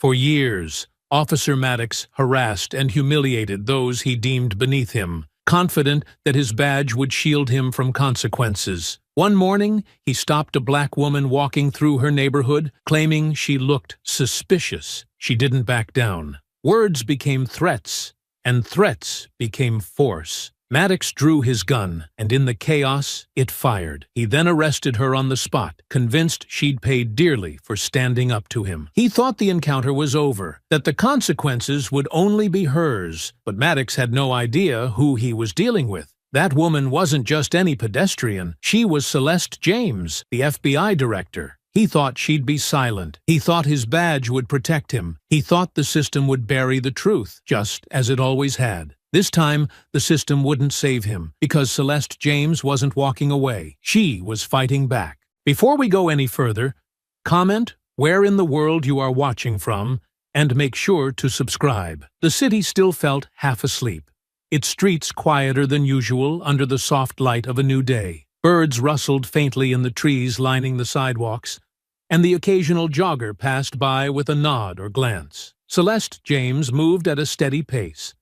For years, Officer Maddox harassed and humiliated those he deemed beneath him, confident that his badge would shield him from consequences. One morning, he stopped a black woman walking through her neighborhood, claiming she looked suspicious. She didn't back down. Words became threats, and threats became force. Maddox drew his gun, and in the chaos, it fired. He then arrested her on the spot, convinced she'd paid dearly for standing up to him. He thought the encounter was over, that the consequences would only be hers, but Maddox had no idea who he was dealing with. That woman wasn't just any pedestrian. She was Celeste James, the FBI director. He thought she'd be silent. He thought his badge would protect him. He thought the system would bury the truth, just as it always had. This time, the system wouldn't save him, because Celeste James wasn't walking away. She was fighting back. Before we go any further, comment where in the world you are watching from, and make sure to subscribe. The city still felt half asleep, its streets quieter than usual under the soft light of a new day. Birds rustled faintly in the trees lining the sidewalks, and the occasional jogger passed by with a nod or glance. Celeste James moved at a steady pace,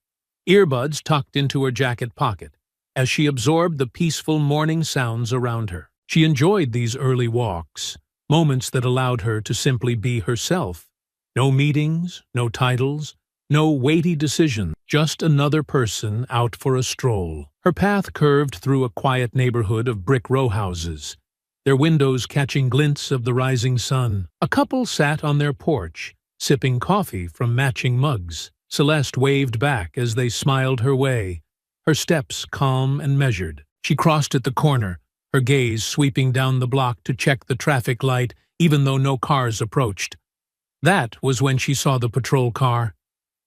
earbuds tucked into her jacket pocket, as she absorbed the peaceful morning sounds around her. She enjoyed these early walks, moments that allowed her to simply be herself. No meetings, no titles, no weighty decision, just another person out for a stroll. Her path curved through a quiet neighborhood of brick row houses, their windows catching glints of the rising sun. A couple sat on their porch, sipping coffee from matching mugs. Celeste waved back as they smiled her way, her steps calm and measured. She crossed at the corner, her gaze sweeping down the block to check the traffic light even though no cars approached. That was when she saw the patrol car.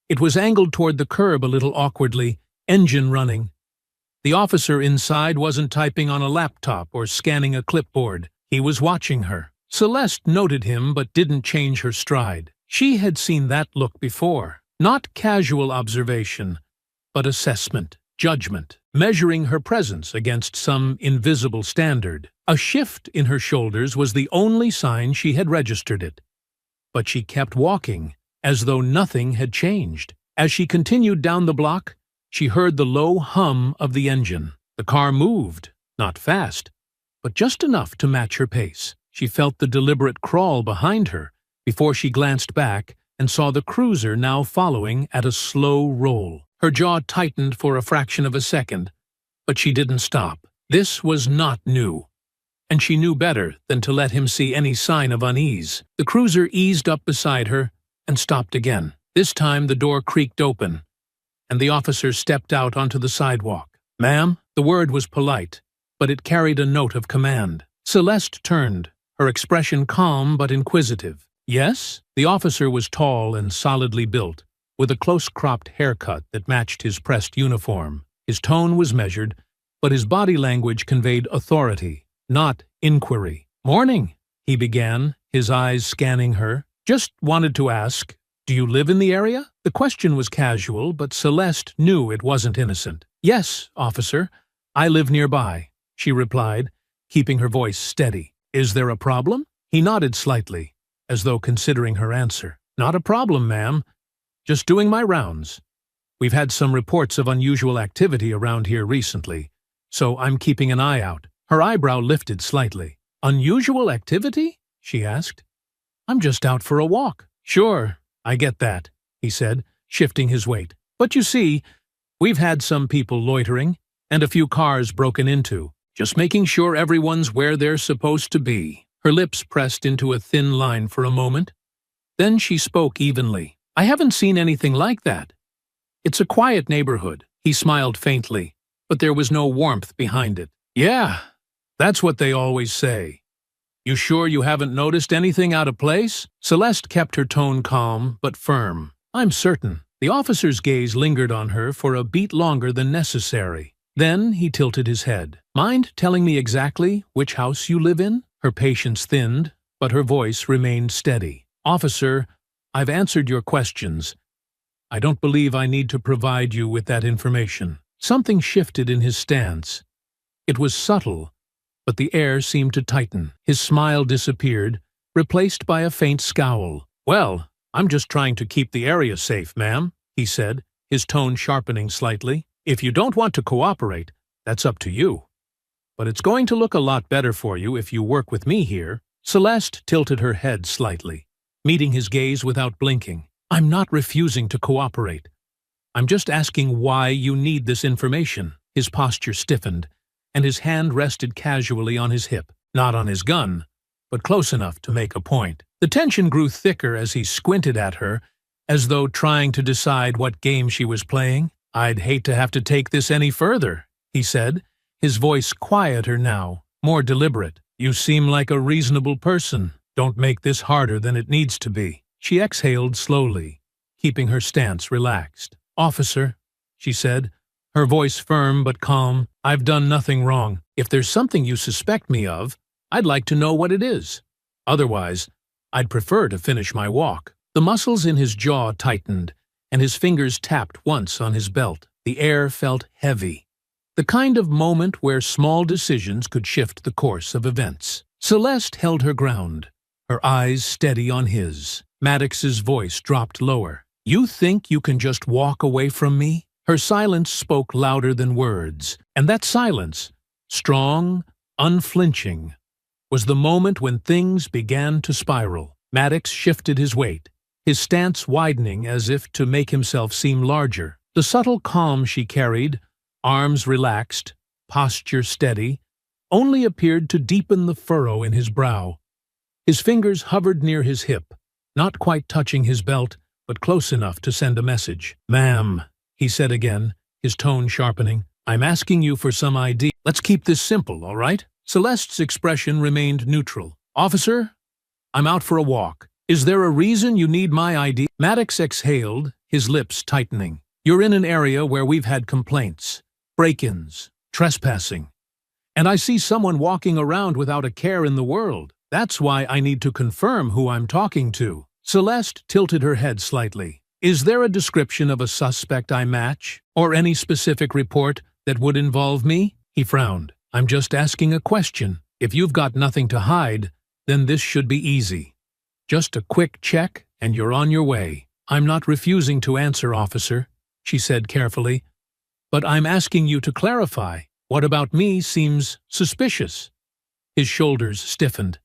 It was angled toward the curb a little awkwardly, engine running. The officer inside wasn't typing on a laptop or scanning a clipboard. He was watching her. Celeste noted him but didn't change her stride. She had seen that look before. Not casual observation, but assessment, judgment, measuring her presence against some invisible standard. A shift in her shoulders was the only sign she had registered it. But she kept walking, as though nothing had changed. As she continued down the block, she heard the low hum of the engine. The car moved, not fast, but just enough to match her pace. She felt the deliberate crawl behind her before she glanced back and saw the cruiser now following at a slow roll. Her jaw tightened for a fraction of a second, but she didn't stop. This was not new, and she knew better than to let him see any sign of unease. The cruiser eased up beside her and stopped again. This time the door creaked open, and the officer stepped out onto the sidewalk. "Ma'am?" The word was polite, but it carried a note of command. Celeste turned, her expression calm but inquisitive. "Yes?" The officer was tall and solidly built, with a close-cropped haircut that matched his pressed uniform. His tone was measured, but his body language conveyed authority, not inquiry. "Morning," he began, his eyes scanning her. "Just wanted to ask, do you live in the area?" The question was casual, but Celeste knew it wasn't innocent. "Yes, officer, I live nearby," she replied, keeping her voice steady. "Is there a problem?" He nodded slightly, as though considering her answer. "Not a problem, ma'am. Just doing my rounds. We've had some reports of unusual activity around here recently, so I'm keeping an eye out." Her eyebrow lifted slightly. "Unusual activity?" she asked. "I'm just out for a walk." "Sure, I get that," he said, shifting his weight. "But you see, we've had some people loitering, and a few cars broken into. Just making sure everyone's where they're supposed to be." Her lips pressed into a thin line for a moment. Then she spoke evenly. "I haven't seen anything like that. It's a quiet neighborhood." He smiled faintly, but there was no warmth behind it. "Yeah, that's what they always say. You sure you haven't noticed anything out of place?" Celeste kept her tone calm but firm. "I'm certain." The officer's gaze lingered on her for a beat longer than necessary. Then he tilted his head. "Mind telling me exactly which house you live in?" Her patience thinned, but her voice remained steady. "Officer, I've answered your questions. I don't believe I need to provide you with that information." Something shifted in his stance. It was subtle, but the air seemed to tighten. His smile disappeared, replaced by a faint scowl. "Well, I'm just trying to keep the area safe, ma'am, he said, his tone sharpening slightly. If you don't want to cooperate, that's up to you. But it's going to look a lot better for you if you work with me here. Celeste tilted her head slightly, meeting his gaze without blinking. I'm not refusing to cooperate. I'm just asking why you need this information. His posture stiffened, and his hand rested casually on his hip, not on his gun, but close enough to make a point. The tension grew thicker as he squinted at her, as though trying to decide what game she was playing. I'd hate to have to take this any further, he said, his voice quieter now, more deliberate. You seem like a reasonable person. Don't make this harder than it needs to be. She exhaled slowly, keeping her stance relaxed. Officer, she said, her voice firm but calm, I've done nothing wrong. If there's something you suspect me of, I'd like to know what it is. Otherwise, I'd prefer to finish my walk. The muscles in his jaw tightened, and his fingers tapped once on his belt. The air felt heavy, the kind of moment where small decisions could shift the course of events. Celeste held her ground, her eyes steady on his. Maddox's voice dropped lower. You think you can just walk away from me? Her silence spoke louder than words, and that silence, strong, unflinching, was the moment when things began to spiral. Maddox shifted his weight, his stance widening as if to make himself seem larger. The subtle calm she carried, arms relaxed, posture steady, only appeared to deepen the furrow in his brow. His fingers hovered near his hip, not quite touching his belt, but close enough to send a message. Ma'am, he said again, his tone sharpening, I'm asking you for some ID. Let's keep this simple, all right? Celeste's expression remained neutral. Officer, I'm out for a walk. Is there a reason you need my ID? Maddox exhaled, his lips tightening. You're in an area where we've had complaints, break-ins, trespassing. And I see someone walking around without a care in the world. That's why I need to confirm who I'm talking to. Celeste tilted her head slightly. Is there a description of a suspect I match? Or any specific report that would involve me? He frowned. I'm just asking a question. If you've got nothing to hide, then this should be easy. Just a quick check, and you're on your way. I'm not refusing to answer, officer, she said carefully. But I'm asking you to clarify. What about me seems suspicious? His shoulders stiffened.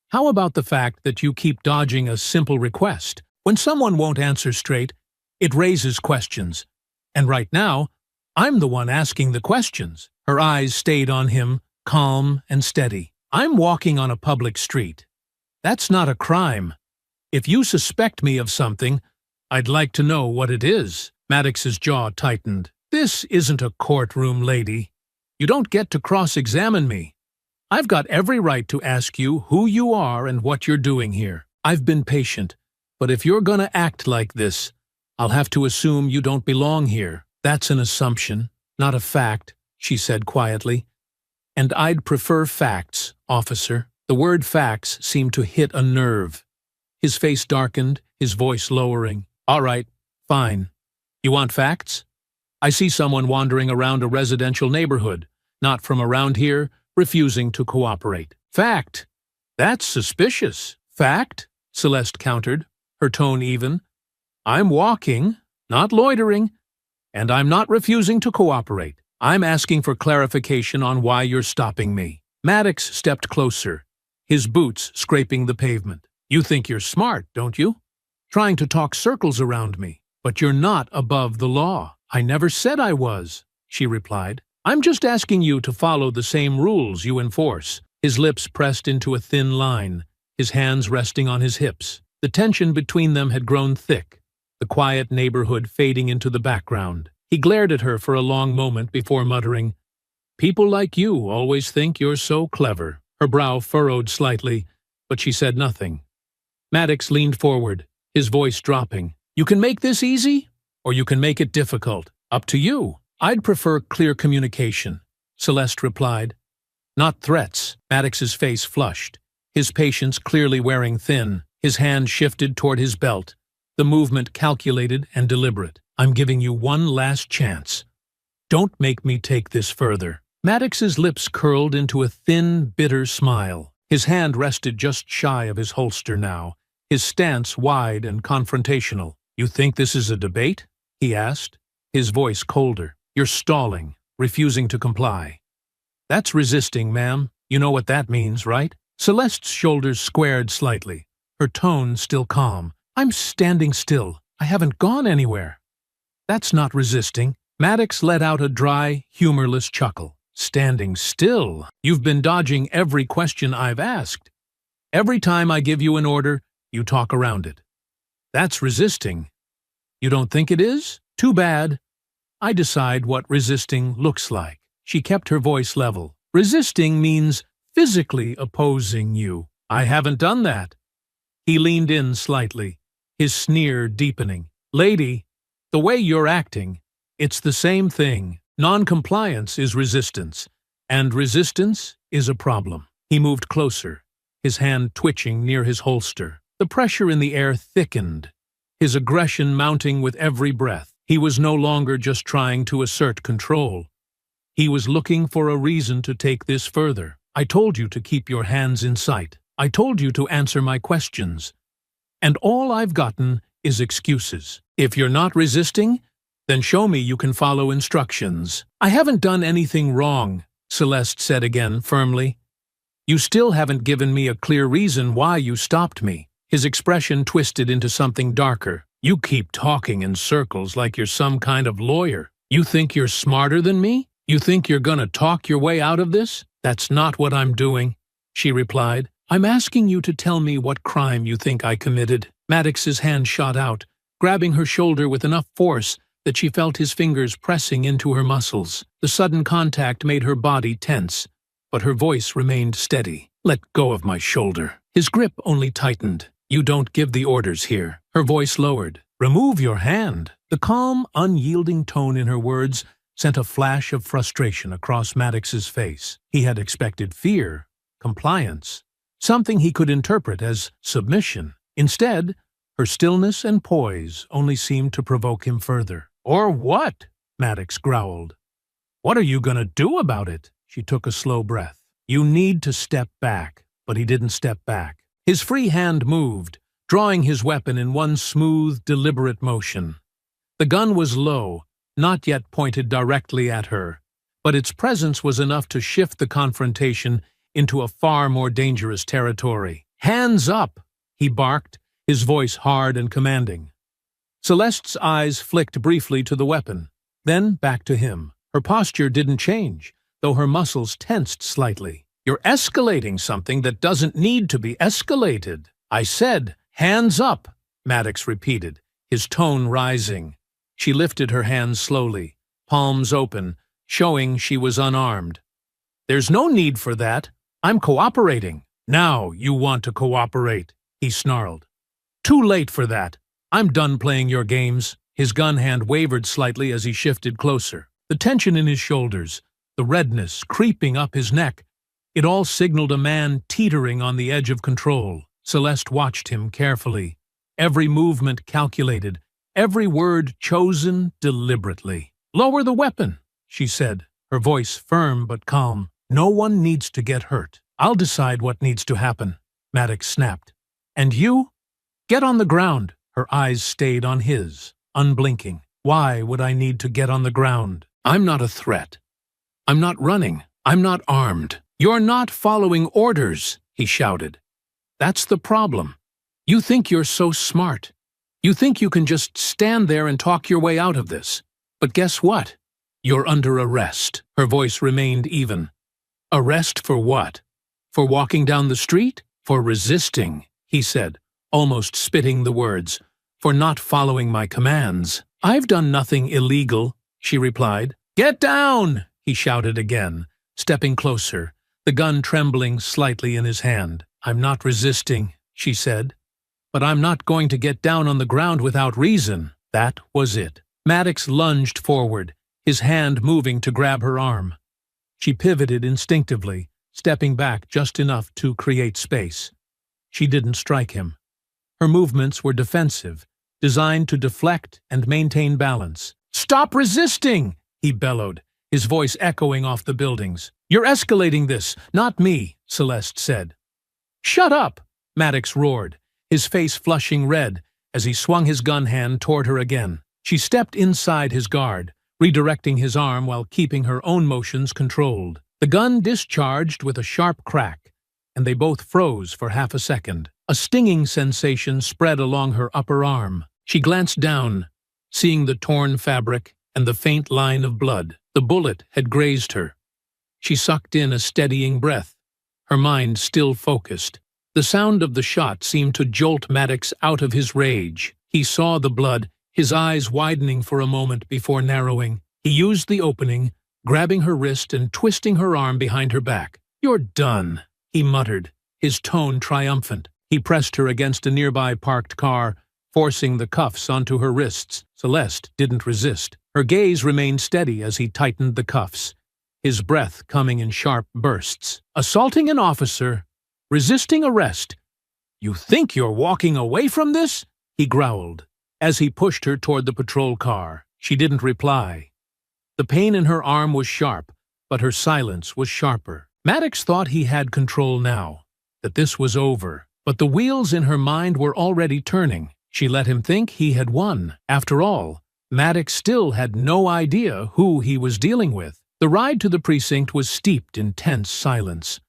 How about the fact that you keep dodging a simple request? When someone won't answer straight, it raises questions. And right now, I'm the one asking the questions. Her eyes stayed on him, calm and steady. I'm walking on a public street. That's not a crime. If you suspect me of something, I'd like to know what it is. Maddox's jaw tightened. This isn't a courtroom, lady. You don't get to cross-examine me. I've got every right to ask you who you are and what you're doing here. I've been patient, but if you're gonna act like this, I'll have to assume you don't belong here. That's an assumption, not a fact, she said quietly. And I'd prefer facts, officer. The word facts seemed to hit a nerve. His face darkened, his voice lowering. All right, fine. You want facts? I see someone wandering around a residential neighborhood, not from around here, refusing to cooperate. Fact. That's suspicious. Fact, Celeste countered, her tone even. I'm walking, not loitering, and I'm not refusing to cooperate. I'm asking for clarification on why you're stopping me. Maddox stepped closer, his boots scraping the pavement. You think you're smart, don't you? Trying to talk circles around me. But you're not above the law. I never said I was, she replied. I'm just asking you to follow the same rules you enforce. His lips pressed into a thin line, his hands resting on his hips. The tension between them had grown thick, the quiet neighborhood fading into the background. He glared at her for a long moment before muttering, People like you always think you're so clever. Her brow furrowed slightly, but she said nothing. Maddox leaned forward, his voice dropping. You can make this easy, or you can make it difficult. Up to you. I'd prefer clear communication, Celeste replied. Not threats. Maddox's face flushed, his patience clearly wearing thin. His hand shifted toward his belt, the movement calculated and deliberate. I'm giving you one last chance. Don't make me take this further. Maddox's lips curled into a thin, bitter smile. His hand rested just shy of his holster now, his stance wide and confrontational. "You think this is a debate?" he asked, his voice colder. "You're stalling, refusing to comply." "That's resisting, ma'am. You know what that means, right?" Celeste's shoulders squared slightly, her tone still calm. "I'm standing still. I haven't gone anywhere." "That's not resisting." Maddox let out a dry, humorless chuckle. "Standing still? You've been dodging every question I've asked. Every time I give you an order, you talk around it. That's resisting. You don't think it is? Too bad. I decide what resisting looks like." She kept her voice level. "Resisting means physically opposing you. I haven't done that." He leaned in slightly, his sneer deepening. "Lady, the way you're acting, it's the same thing. Non-compliance is resistance, and resistance is a problem." He moved closer, his hand twitching near his holster. The pressure in the air thickened, his aggression mounting with every breath. He was no longer just trying to assert control. He was looking for a reason to take this further. "I told you to keep your hands in sight. I told you to answer my questions. And all I've gotten is excuses. If you're not resisting, then show me you can follow instructions." "I haven't done anything wrong," Celeste said again firmly. "You still haven't given me a clear reason why you stopped me." His expression twisted into something darker. "You keep talking in circles like you're some kind of lawyer. You think you're smarter than me? You think you're gonna talk your way out of this?" "That's not what I'm doing," she replied. "I'm asking you to tell me what crime you think I committed." Maddox's hand shot out, grabbing her shoulder with enough force that she felt his fingers pressing into her muscles. The sudden contact made her body tense, but her voice remained steady. "Let go of my shoulder." His grip only tightened. "You don't give the orders here." Her voice lowered. "Remove your hand." The calm, unyielding tone in her words sent a flash of frustration across Maddox's face. He had expected fear, compliance, something he could interpret as submission. Instead, her stillness and poise only seemed to provoke him further. "Or what?" Maddox growled. "What are you gonna do about it?" She took a slow breath. "You need to step back." But he didn't step back. His free hand moved, drawing his weapon in one smooth, deliberate motion. The gun was low, not yet pointed directly at her, but its presence was enough to shift the confrontation into a far more dangerous territory. "Hands up!" he barked, his voice hard and commanding. Celeste's eyes flicked briefly to the weapon, then back to him. Her posture didn't change, though her muscles tensed slightly. "You're escalating something that doesn't need to be escalated." "I said, hands up," Maddox repeated, his tone rising. She lifted her hands slowly, palms open, showing she was unarmed. "There's no need for that. I'm cooperating." "Now you want to cooperate," he snarled. "Too late for that. I'm done playing your games." His gun hand wavered slightly as he shifted closer. The tension in his shoulders, the redness creeping up his neck, it all signaled a man teetering on the edge of control. Celeste watched him carefully, every movement calculated, every word chosen deliberately. "Lower the weapon," she said, her voice firm but calm. "No one needs to get hurt. I'll decide what needs to happen," Maddox snapped. "And you? Get on the ground." Her eyes stayed on his, unblinking. "Why would I need to get on the ground? I'm not a threat. I'm not running. I'm not armed." "You're not following orders," he shouted. "That's the problem. You think you're so smart. You think you can just stand there and talk your way out of this. But guess what? You're under arrest." Her voice remained even. "Arrest for what? For walking down the street? For resisting," he said, almost spitting the words. "For not following my commands." "I've done nothing illegal," she replied. "Get down!" he shouted again, stepping closer, the gun trembling slightly in his hand. "I'm not resisting," she said. "But I'm not going to get down on the ground without reason." That was it. Maddox lunged forward, his hand moving to grab her arm. She pivoted instinctively, stepping back just enough to create space. She didn't strike him. Her movements were defensive, designed to deflect and maintain balance. "Stop resisting!" he bellowed, his voice echoing off the buildings. "You're escalating this, not me," Celeste said. "Shut up!" Maddox roared, his face flushing red as he swung his gun hand toward her again. She stepped inside his guard, redirecting his arm while keeping her own motions controlled. The gun discharged with a sharp crack, and they both froze for half a second. A stinging sensation spread along her upper arm. She glanced down, seeing the torn fabric and the faint line of blood. The bullet had grazed her. She sucked in a steadying breath, her mind still focused. The sound of the shot seemed to jolt Maddox out of his rage. He saw the blood, his eyes widening for a moment before narrowing. He used the opening, grabbing her wrist and twisting her arm behind her back. "You're done," he muttered, his tone triumphant. He pressed her against a nearby parked car, forcing the cuffs onto her wrists. Celeste didn't resist. Her gaze remained steady as he tightened the cuffs, his breath coming in sharp bursts. "Assaulting an officer, resisting arrest. You think you're walking away from this?" he growled. As he pushed her toward the patrol car, she didn't reply. The pain in her arm was sharp, but her silence was sharper. Maddox thought he had control now, that this was over, but the wheels in her mind were already turning. She let him think he had won. After all, Maddox still had no idea who he was dealing with. The ride to the precinct was steeped in tense silence,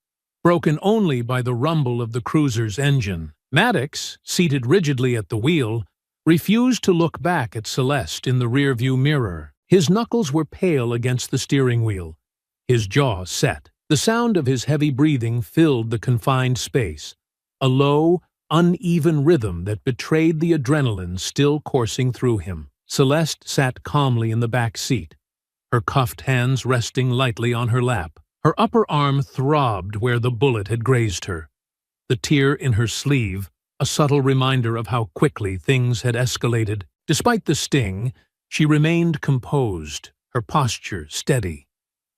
broken only by the rumble of the cruiser's engine. Maddox, seated rigidly at the wheel, refused to look back at Celeste in the rearview mirror. His knuckles were pale against the steering wheel, his jaw set. The sound of his heavy breathing filled the confined space, a low, uneven rhythm that betrayed the adrenaline still coursing through him. Celeste sat calmly in the back seat, her cuffed hands resting lightly on her lap. Her upper arm throbbed where the bullet had grazed her. The tear in her sleeve, a subtle reminder of how quickly things had escalated. Despite the sting, she remained composed, her posture steady.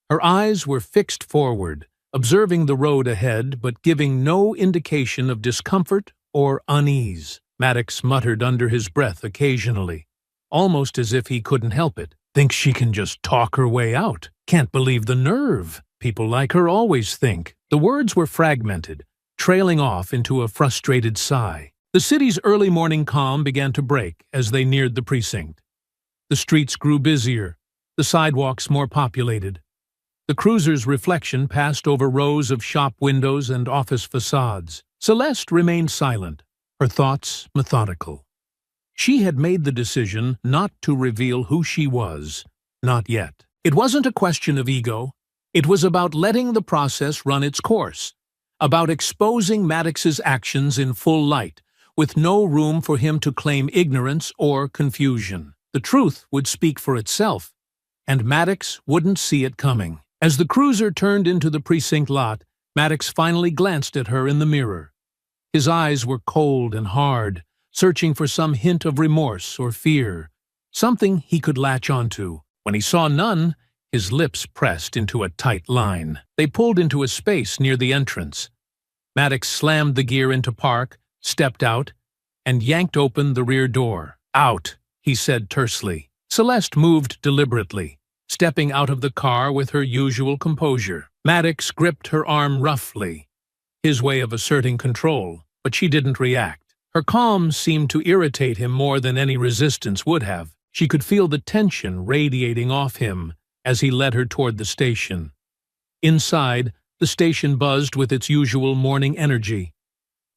Her eyes were fixed forward, observing the road ahead but giving no indication of discomfort or unease. Maddox muttered under his breath occasionally, almost as if he couldn't help it. "Thinks she can just talk her way out. Can't believe the nerve. People like her always think." The words were fragmented, trailing off into a frustrated sigh. The city's early morning calm began to break as they neared the precinct. The streets grew busier, the sidewalks more populated. The cruiser's reflection passed over rows of shop windows and office facades. Celeste remained silent, her thoughts methodical. She had made the decision not to reveal who she was, not yet. It wasn't a question of ego. It was about letting the process run its course, about exposing Maddox's actions in full light, with no room for him to claim ignorance or confusion. The truth would speak for itself, and Maddox wouldn't see it coming. As the cruiser turned into the precinct lot, Maddox finally glanced at her in the mirror. His eyes were cold and hard, searching for some hint of remorse or fear, something he could latch onto. When he saw none, his lips pressed into a tight line. They pulled into a space near the entrance. Maddox slammed the gear into park, stepped out, and yanked open the rear door. "Out," he said tersely. Celeste moved deliberately, stepping out of the car with her usual composure. Maddox gripped her arm roughly, his way of asserting control, but she didn't react. Her calm seemed to irritate him more than any resistance would have. She could feel the tension radiating off him as he led her toward the station. Inside, the station buzzed with its usual morning energy.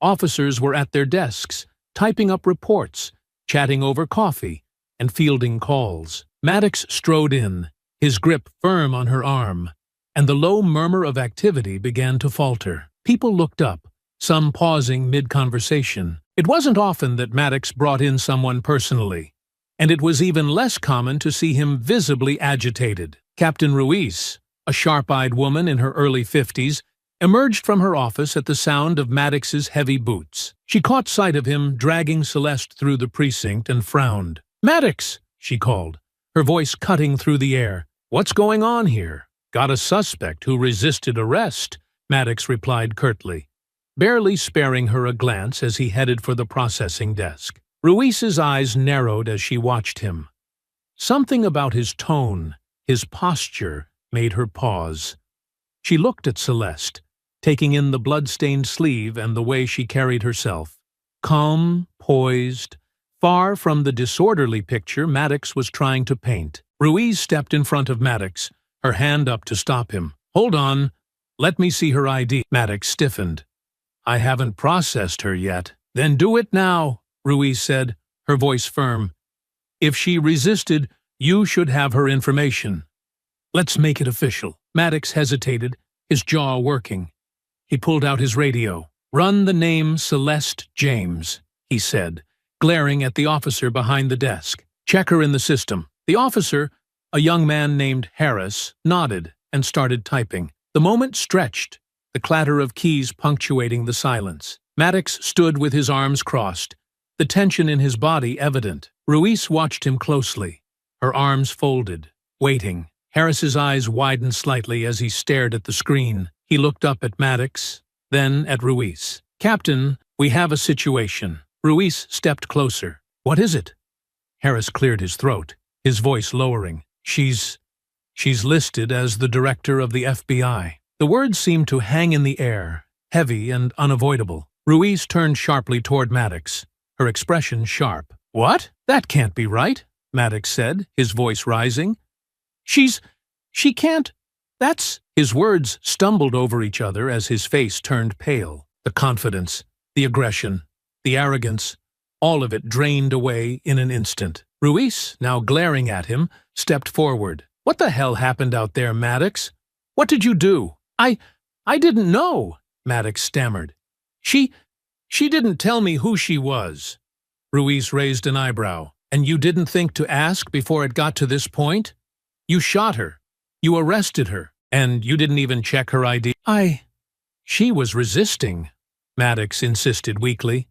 Officers were at their desks, typing up reports, chatting over coffee, and fielding calls. Maddox strode in, his grip firm on her arm, and the low murmur of activity began to falter. People looked up, some pausing mid-conversation. It wasn't often that Maddox brought in someone personally, and it was even less common to see him visibly agitated. Captain Ruiz, a sharp-eyed woman in her early 50s, emerged from her office at the sound of Maddox's heavy boots. She caught sight of him dragging Celeste through the precinct and frowned. "Maddox!" she called, her voice cutting through the air. "What's going on here?" "Got a suspect who resisted arrest," Maddox replied curtly, barely sparing her a glance as he headed for the processing desk. Ruiz's eyes narrowed as she watched him. Something about his tone, his posture, made her pause. She looked at Celeste, taking in the blood-stained sleeve and the way she carried herself. calm, poised, far from the disorderly picture Maddox was trying to paint. Ruiz stepped in front of Maddox, her hand up to stop him. "Hold on. Let me see her ID." Maddox stiffened. "I haven't processed her yet." "Then do it now," Ruiz said, her voice firm. "If she resisted, you should have her information. Let's make it official." Maddox hesitated, his jaw working. He pulled out his radio. "Run the name Celeste James," he said, glaring at the officer behind the desk. "Check her in the system." The officer, a young man named Harris, nodded and started typing. The moment stretched, the clatter of keys punctuating the silence. Maddox stood with his arms crossed, the tension in his body evident. Ruiz watched him closely, her arms folded, waiting. Harris's eyes widened slightly as he stared at the screen. He looked up at Maddox, then at Ruiz. "Captain, we have a situation." Ruiz stepped closer. "What is it?" Harris cleared his throat, his voice lowering. She's listed as the director of the FBI." The words seemed to hang in the air, heavy and unavoidable. Ruiz turned sharply toward Maddox, her expression sharp. "What? That can't be right," Maddox said, his voice rising. She can't. That's..." His words stumbled over each other as his face turned pale. The confidence, the aggression, the arrogance, all of it drained away in an instant. Ruiz, now glaring at him, stepped forward. "What the hell happened out there, Maddox? What did you do?" I didn't know," Maddox stammered. She didn't tell me who she was." Ruiz raised an eyebrow. "And you didn't think to ask before it got to this point? You shot her. You arrested her. And you didn't even check her ID." She was resisting," Maddox insisted weakly.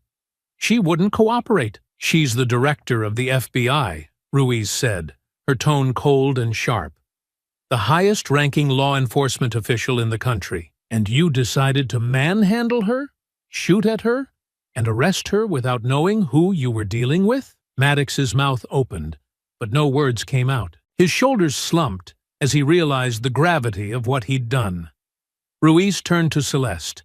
"She wouldn't cooperate." "She's the director of the FBI," Ruiz said, her tone cold and sharp. "The highest-ranking law enforcement official in the country. And you decided to manhandle her, shoot at her, and arrest her without knowing who you were dealing with?" Maddox's mouth opened, but no words came out. His shoulders slumped as he realized the gravity of what he'd done. Ruiz turned to Celeste,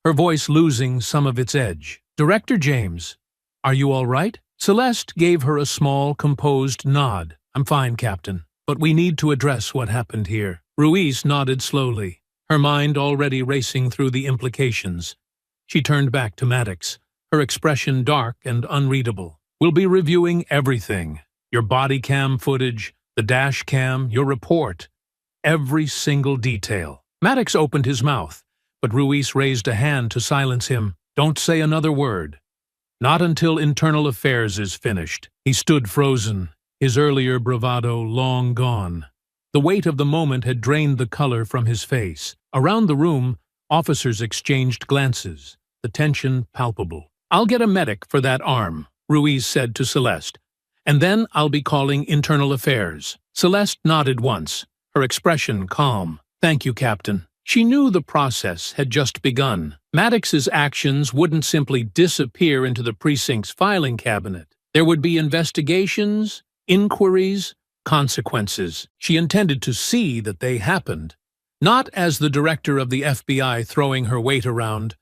her voice losing some of its edge. "Director James, are you all right?" Celeste gave her a small, composed nod. "I'm fine, Captain, but we need to address what happened here." Ruiz nodded slowly, her mind already racing through the implications. She turned back to Maddox, her expression dark and unreadable. "We'll be reviewing everything. Your body cam footage, the dash cam, your report. Every single detail." Maddox opened his mouth, but Ruiz raised a hand to silence him. "Don't say another word. Not until Internal Affairs is finished." He stood frozen, his earlier bravado long gone. The weight of the moment had drained the color from his face. Around the room, officers exchanged glances, the tension palpable. "I'll get a medic for that arm," Ruiz said to Celeste. "And then I'll be calling Internal Affairs." Celeste nodded once, her expression calm. "Thank you, Captain." She knew the process had just begun. Maddox's actions wouldn't simply disappear into the precinct's filing cabinet. There would be investigations, inquiries, consequences. She intended to see that they happened, not as the director of the FBI throwing her weight around,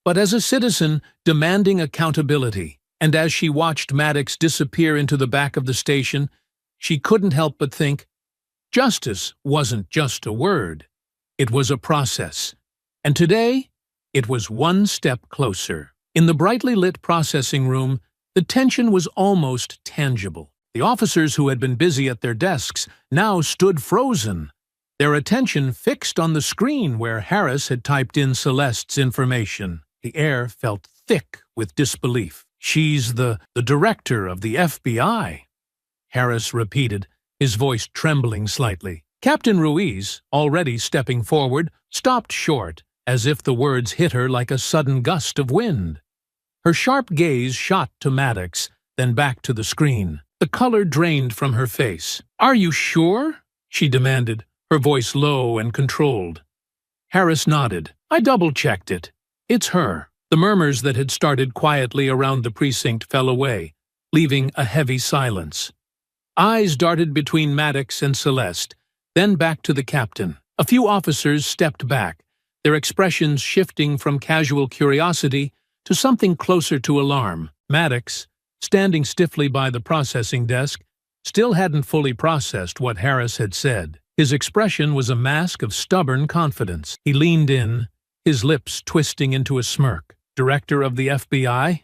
but as a citizen demanding accountability. And as she watched Maddox disappear into the back of the station, she couldn't help but think, justice wasn't just a word. It was a process. And today, it was one step closer. In the brightly lit processing room, the tension was almost tangible. The officers who had been busy at their desks now stood frozen, their attention fixed on the screen where Harris had typed in Celeste's information. The air felt thick with disbelief. "She's the director of the FBI," Harris repeated, his voice trembling slightly. Captain Ruiz, already stepping forward, stopped short, as if the words hit her like a sudden gust of wind. Her sharp gaze shot to Maddox, then back to the screen. The color drained from her face. "Are you sure?" she demanded, her voice low and controlled. Harris nodded. "I double-checked it. It's her." The murmurs that had started quietly around the precinct fell away, leaving a heavy silence. Eyes darted between Maddox and Celeste, then back to the captain. A few officers stepped back, their expressions shifting from casual curiosity to something closer to alarm. Maddox, standing stiffly by the processing desk, still hadn't fully processed what Harris had said. His expression was a mask of stubborn confidence. He leaned in, his lips twisting into a smirk. "Director of the FBI?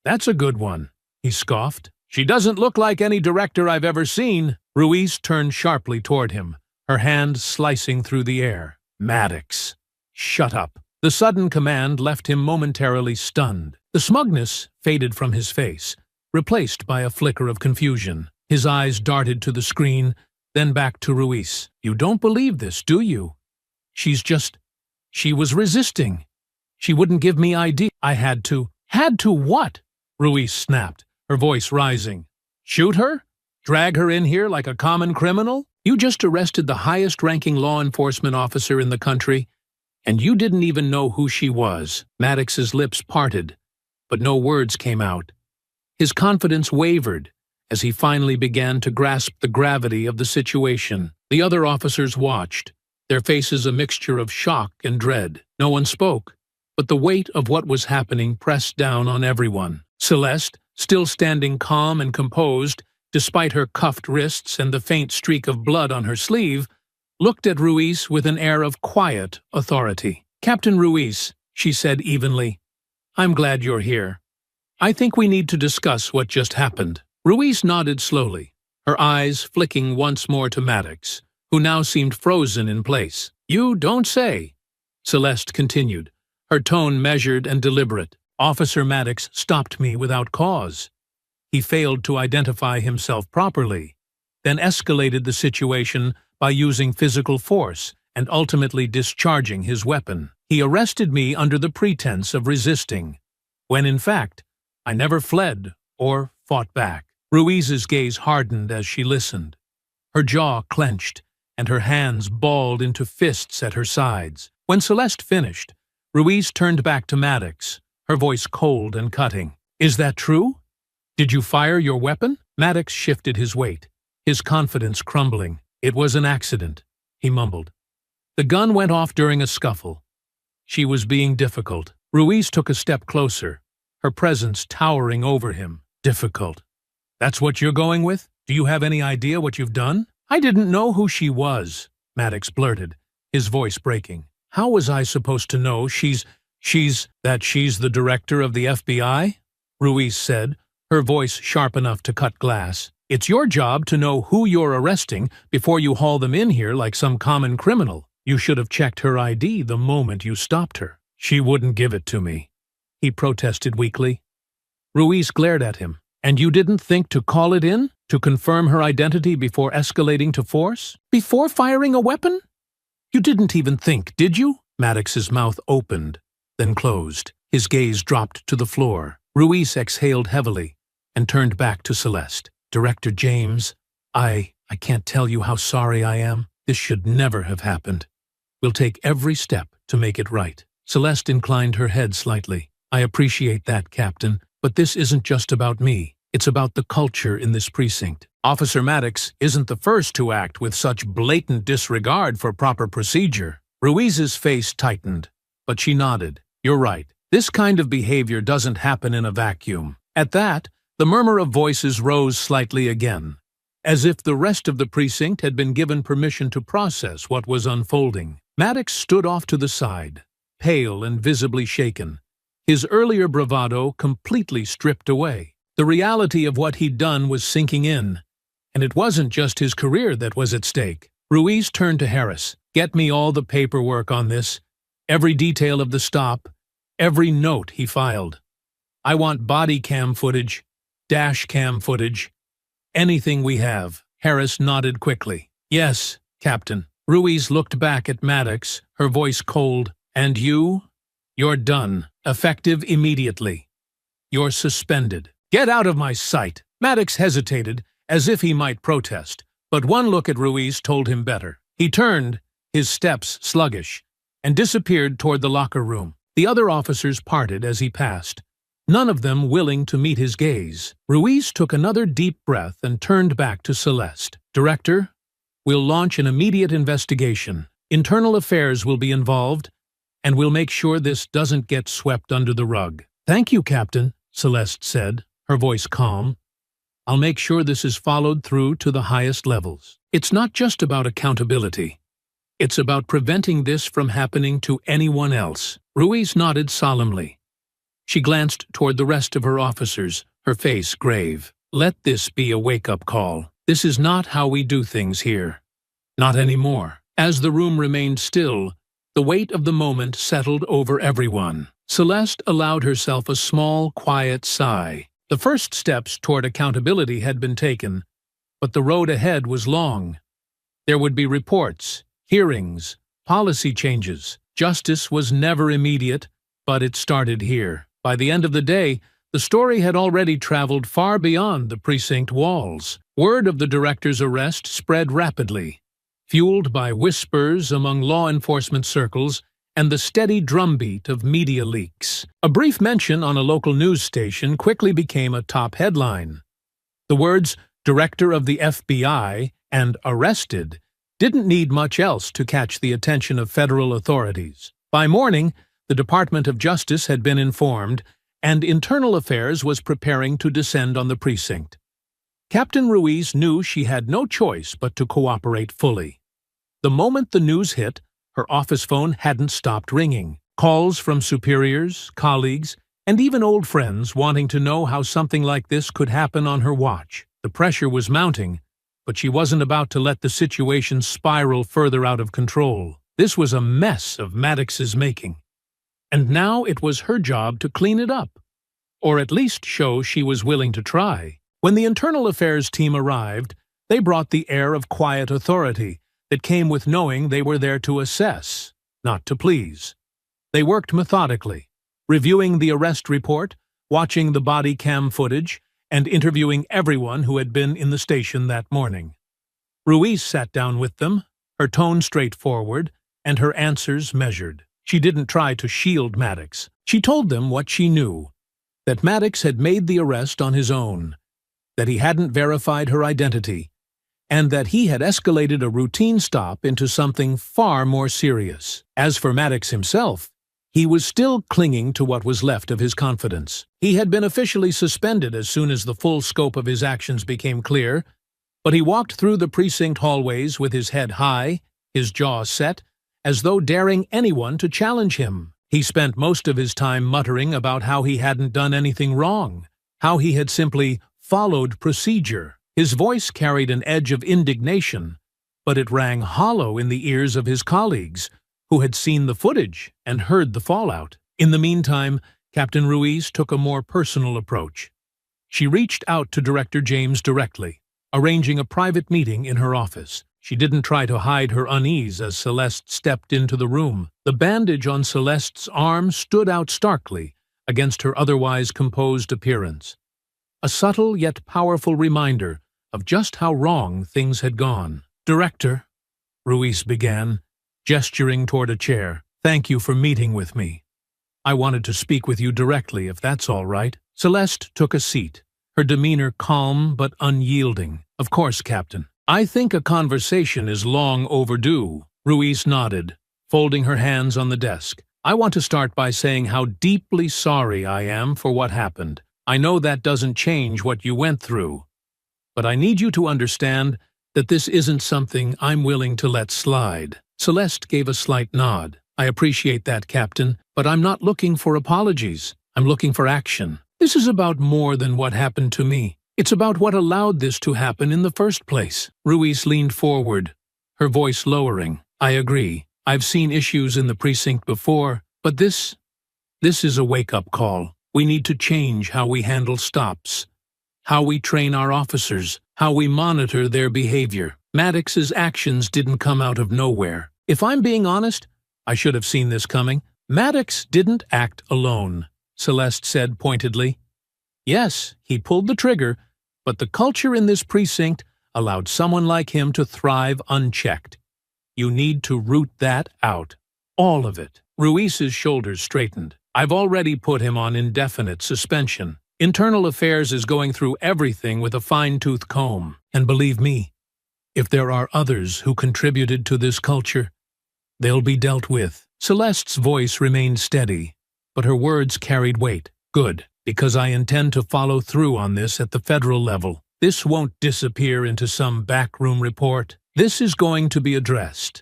That's a good one," he scoffed. "She doesn't look like any director I've ever seen." Ruiz turned sharply toward him, her hand slicing through the air. "Maddox, shut up." The sudden command left him momentarily stunned. The smugness faded from his face, replaced by a flicker of confusion. His eyes darted to the screen, then back to Ruiz. "You don't believe this, do you? She was resisting. She wouldn't give me ID. I had to." "Had to what?" Ruiz snapped, her voice rising. "Shoot her? Drag her in here like a common criminal? You just arrested the highest-ranking law enforcement officer in the country, and you didn't even know who she was." Maddox's lips parted, but no words came out. His confidence wavered as he finally began to grasp the gravity of the situation. The other officers watched, their faces a mixture of shock and dread. No one spoke, but the weight of what was happening pressed down on everyone. Celeste, still standing calm and composed, despite her cuffed wrists and the faint streak of blood on her sleeve, looked at Ruiz with an air of quiet authority. "Captain Ruiz," she said evenly, "I'm glad you're here. I think we need to discuss what just happened." Ruiz nodded slowly, her eyes flicking once more to Maddox, who now seemed frozen in place. "You don't say," Celeste continued, her tone measured and deliberate. "Officer Maddox stopped me without cause. He failed to identify himself properly, then escalated the situation by using physical force and ultimately discharging his weapon. He arrested me under the pretense of resisting, when in fact, I never fled or fought back." Ruiz's gaze hardened as she listened. Her jaw clenched, and her hands balled into fists at her sides. When Celeste finished, Ruiz turned back to Maddox, her voice cold and cutting. "Is that true? Did you fire your weapon?" Maddox shifted his weight, his confidence crumbling. "It was an accident," he mumbled. "The gun went off during a scuffle. She was being difficult." Ruiz took a step closer, her presence towering over him. "Difficult? That's what you're going with? Do you have any idea what you've done?" "I didn't know who she was," Maddox blurted, his voice breaking. "How was I supposed to know she's the director of the FBI?" Ruiz said, her voice sharp enough to cut glass. "It's your job to know who you're arresting before you haul them in here like some common criminal. You should have checked her ID the moment you stopped her." "She wouldn't give it to me," he protested weakly. Ruiz glared at him. "And you didn't think to call it in? To confirm her identity before escalating to force? Before firing a weapon? You didn't even think, did you?" Maddox's mouth opened, then closed. His gaze dropped to the floor. Ruiz exhaled heavily and turned back to Celeste. "Director James, I can't tell you how sorry I am. This should never have happened. We'll take every step to make it right." Celeste inclined her head slightly. "I appreciate that, Captain, but this isn't just about me. It's about the culture in this precinct. Officer Maddox isn't the first to act with such blatant disregard for proper procedure." Ruiz's face tightened, but she nodded. "You're right. This kind of behavior doesn't happen in a vacuum." At that, the murmur of voices rose slightly again, as if the rest of the precinct had been given permission to process what was unfolding. Maddox stood off to the side, pale and visibly shaken, his earlier bravado completely stripped away. The reality of what he'd done was sinking in, and it wasn't just his career that was at stake. Ruiz turned to Harris. "Get me all the paperwork on this, every detail of the stop, every note he filed. I want body cam footage, dash cam footage, anything we have." Harris nodded quickly. "Yes, Captain." Ruiz looked back at Maddox, her voice cold. "And you're done, effective immediately. You're suspended. Get out of my sight." Maddox hesitated, as if he might protest, but one look at Ruiz told him better. He turned, his steps sluggish, and disappeared toward the locker room. The other officers parted as he passed, none of them willing to meet his gaze. Ruiz took another deep breath and turned back to Celeste. "Director, we'll launch an immediate investigation. Internal affairs will be involved, and we'll make sure this doesn't get swept under the rug." "Thank you, Captain," Celeste said, her voice calm. "I'll make sure this is followed through to the highest levels. It's not just about accountability. It's about preventing this from happening to anyone else." Ruiz nodded solemnly. She glanced toward the rest of her officers, her face grave. "Let this be a wake-up call. This is not how we do things here. Not anymore." As the room remained still, the weight of the moment settled over everyone. Celeste allowed herself a small, quiet sigh. The first steps toward accountability had been taken, but the road ahead was long. There would be reports, hearings, policy changes. Justice was never immediate, but it started here. By the end of the day, the story had already traveled far beyond the precinct walls. Word of the director's arrest spread rapidly, fueled by whispers among law enforcement circles and the steady drumbeat of media leaks. A brief mention on a local news station quickly became a top headline. The words "Director of the FBI" and "Arrested" didn't need much else to catch the attention of federal authorities. By morning, the Department of Justice had been informed, and Internal Affairs was preparing to descend on the precinct. Captain Ruiz knew she had no choice but to cooperate fully. The moment the news hit, her office phone hadn't stopped ringing. Calls from superiors, colleagues, and even old friends wanting to know how something like this could happen on her watch. The pressure was mounting, but she wasn't about to let the situation spiral further out of control. This was a mess of Maddox's making, and now it was her job to clean it up, or at least show she was willing to try. When the Internal Affairs team arrived, they brought the air of quiet authority that came with knowing they were there to assess, not to please. They worked methodically, reviewing the arrest report, watching the body cam footage, and interviewing everyone who had been in the station that morning. Ruiz sat down with them, her tone straightforward, and her answers measured. She didn't try to shield Maddox. She told them what she knew, that Maddox had made the arrest on his own, that he hadn't verified her identity, and that he had escalated a routine stop into something far more serious. As for Maddox himself, he was still clinging to what was left of his confidence. He had been officially suspended as soon as the full scope of his actions became clear, but he walked through the precinct hallways with his head high, his jaw set, as though daring anyone to challenge him. He spent most of his time muttering about how he hadn't done anything wrong, how he had simply followed procedure. His voice carried an edge of indignation, but it rang hollow in the ears of his colleagues, who had seen the footage and heard the fallout. In the meantime, Captain Ruiz took a more personal approach. She reached out to Director James directly, arranging a private meeting in her office. She didn't try to hide her unease as Celeste stepped into the room. The bandage on Celeste's arm stood out starkly against her otherwise composed appearance. A subtle yet powerful reminder of just how wrong things had gone. "Director," Ruiz began, gesturing toward a chair, "thank you for meeting with me. I wanted to speak with you directly, if that's all right." Celeste took a seat, her demeanor calm but unyielding. "Of course, Captain. I think a conversation is long overdue." Ruiz nodded, folding her hands on the desk. "I want to start by saying how deeply sorry I am for what happened. I know that doesn't change what you went through, but I need you to understand that this isn't something I'm willing to let slide." Celeste gave a slight nod. "I appreciate that, Captain, but I'm not looking for apologies. I'm looking for action. This is about more than what happened to me. It's about what allowed this to happen in the first place." Ruiz leaned forward, her voice lowering. "I agree. I've seen issues in the precinct before, but this is a wake-up call. We need to change how we handle stops, how we train our officers, how we monitor their behavior." Maddox's actions didn't come out of nowhere. If I'm being honest, I should have seen this coming. Maddox didn't act alone, Celeste said pointedly. Yes, he pulled the trigger, but the culture in this precinct allowed someone like him to thrive unchecked. You need to root that out. All of it. Ruiz's shoulders straightened. I've already put him on indefinite suspension. Internal Affairs is going through everything with a fine-tooth comb. And believe me, if there are others who contributed to this culture, they'll be dealt with. Celeste's voice remained steady, but her words carried weight. Good, because I intend to follow through on this at the federal level. This won't disappear into some backroom report. This is going to be addressed,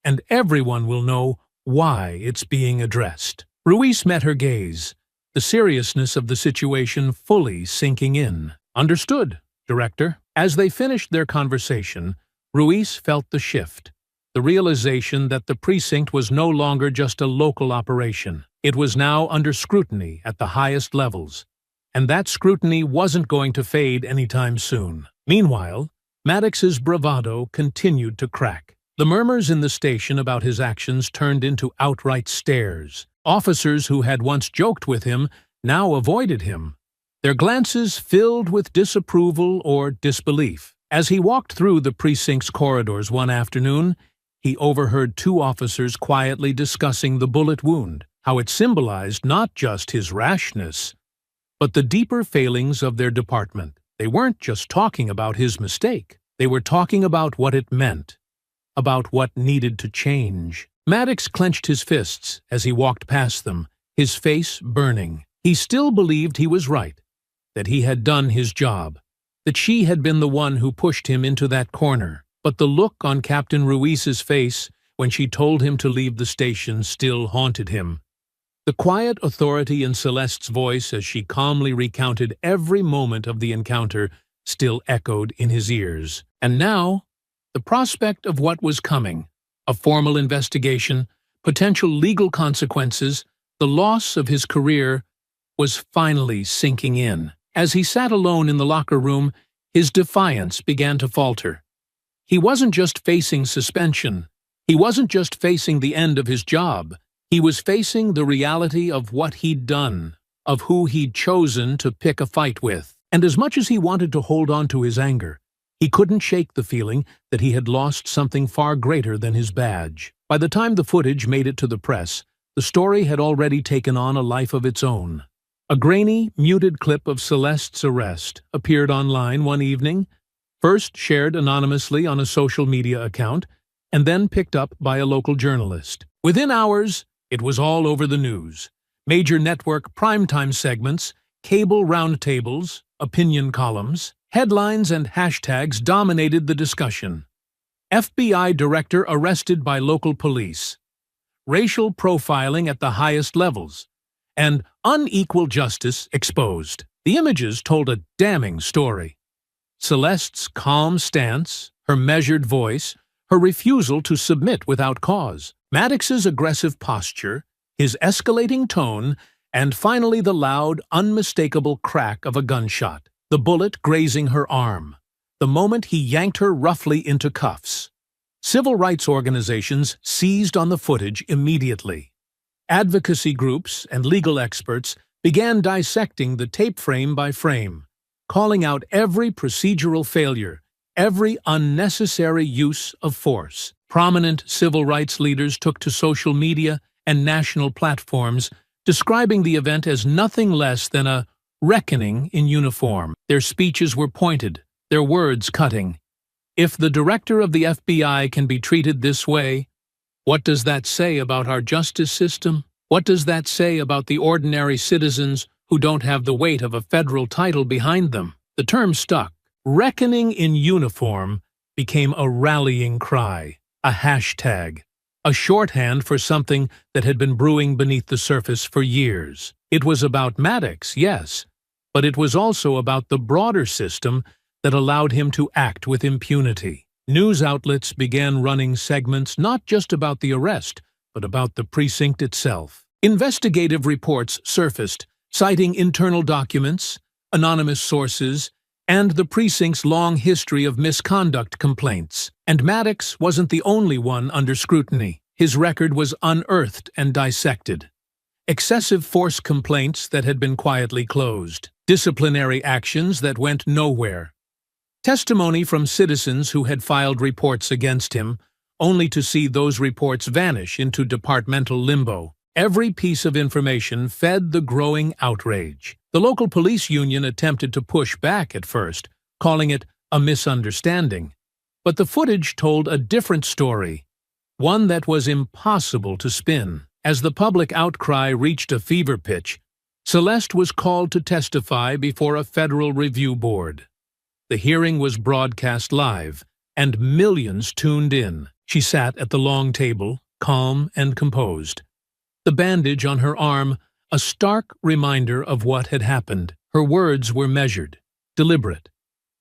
and everyone will know why it's being addressed. Ruiz met her gaze, the seriousness of the situation fully sinking in. Understood, Director. As they finished their conversation, Ruiz felt the shift, the realization that the precinct was no longer just a local operation. It was now under scrutiny at the highest levels, and that scrutiny wasn't going to fade anytime soon. Meanwhile, Maddox's bravado continued to crack. The murmurs in the station about his actions turned into outright stares. Officers who had once joked with him now avoided him, their glances filled with disapproval or disbelief. As he walked through the precinct's corridors one afternoon, he overheard two officers quietly discussing the bullet wound, how it symbolized not just his rashness, but the deeper failings of their department. They weren't just talking about his mistake. They were talking about what it meant, about what needed to change. Maddox clenched his fists as he walked past them, his face burning. He still believed he was right, that he had done his job, that she had been the one who pushed him into that corner. But the look on Captain Ruiz's face when she told him to leave the station still haunted him. The quiet authority in Celeste's voice as she calmly recounted every moment of the encounter still echoed in his ears. And now, the prospect of what was coming, a formal investigation, potential legal consequences, the loss of his career, was finally sinking in. As he sat alone in the locker room, his defiance began to falter. He wasn't just facing suspension. He wasn't just facing the end of his job. He was facing the reality of what he'd done, of who he'd chosen to pick a fight with. And as much as he wanted to hold on to his anger, he couldn't shake the feeling that he had lost something far greater than his badge. By the time the footage made it to the press, the story had already taken on a life of its own. A grainy, muted clip of Celeste's arrest appeared online one evening, first shared anonymously on a social media account, and then picked up by a local journalist. Within hours, it was all over the news. Major network primetime segments, cable roundtables, opinion columns, headlines and hashtags dominated the discussion. FBI director arrested by local police, racial profiling at the highest levels, and unequal justice exposed. The images told a damning story. Celeste's calm stance, her measured voice, her refusal to submit without cause, Maddox's aggressive posture, his escalating tone, and finally the loud, unmistakable crack of a gunshot, the bullet grazing her arm, the moment he yanked her roughly into cuffs. Civil rights organizations seized on the footage immediately. Advocacy groups and legal experts began dissecting the tape frame by frame, calling out every procedural failure, every unnecessary use of force. Prominent civil rights leaders took to social media and national platforms, describing the event as nothing less than a reckoning in uniform. Their speeches were pointed, their words cutting. If the director of the FBI can be treated this way, what does that say about our justice system? What does that say about the ordinary citizens who don't have the weight of a federal title behind them? The term stuck. Reckoning in uniform became a rallying cry, a hashtag, a shorthand for something that had been brewing beneath the surface for years. It was about Maddox, yes, but it was also about the broader system that allowed him to act with impunity. News outlets began running segments not just about the arrest, but about the precinct itself. Investigative reports surfaced, citing internal documents, anonymous sources, and the precinct's long history of misconduct complaints. And Maddox wasn't the only one under scrutiny. His record was unearthed and dissected. Excessive force complaints that had been quietly closed. Disciplinary actions that went nowhere. Testimony from citizens who had filed reports against him, only to see those reports vanish into departmental limbo. Every piece of information fed the growing outrage. The local police union attempted to push back at first, calling it a misunderstanding. But the footage told a different story, one that was impossible to spin. As the public outcry reached a fever pitch, Celeste was called to testify before a federal review board. The hearing was broadcast live, and millions tuned in. She sat at the long table, calm and composed. The bandage on her arm, a stark reminder of what had happened. Her words were measured, deliberate,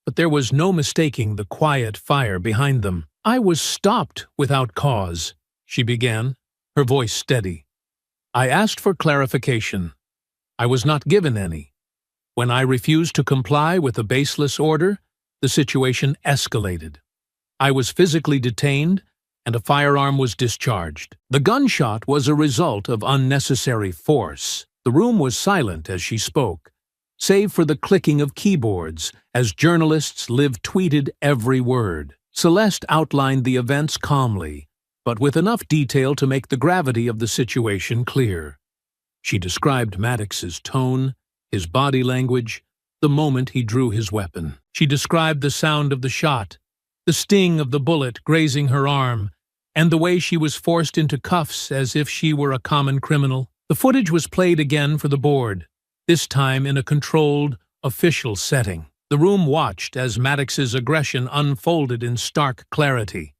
but there was no mistaking the quiet fire behind them. "I was stopped without cause," she began, her voice steady. "I asked for clarification. I was not given any. When I refused to comply with a baseless order, the situation escalated. I was physically detained, and a firearm was discharged. The gunshot was a result of unnecessary force." The room was silent as she spoke, save for the clicking of keyboards as journalists live-tweeted every word. Celeste outlined the events calmly, but with enough detail to make the gravity of the situation clear. She described Maddox's tone, his body language, the moment he drew his weapon. She described the sound of the shot, the sting of the bullet grazing her arm, and the way she was forced into cuffs as if she were a common criminal. The footage was played again for the board, this time in a controlled, official setting. The room watched as Maddox's aggression unfolded in stark clarity.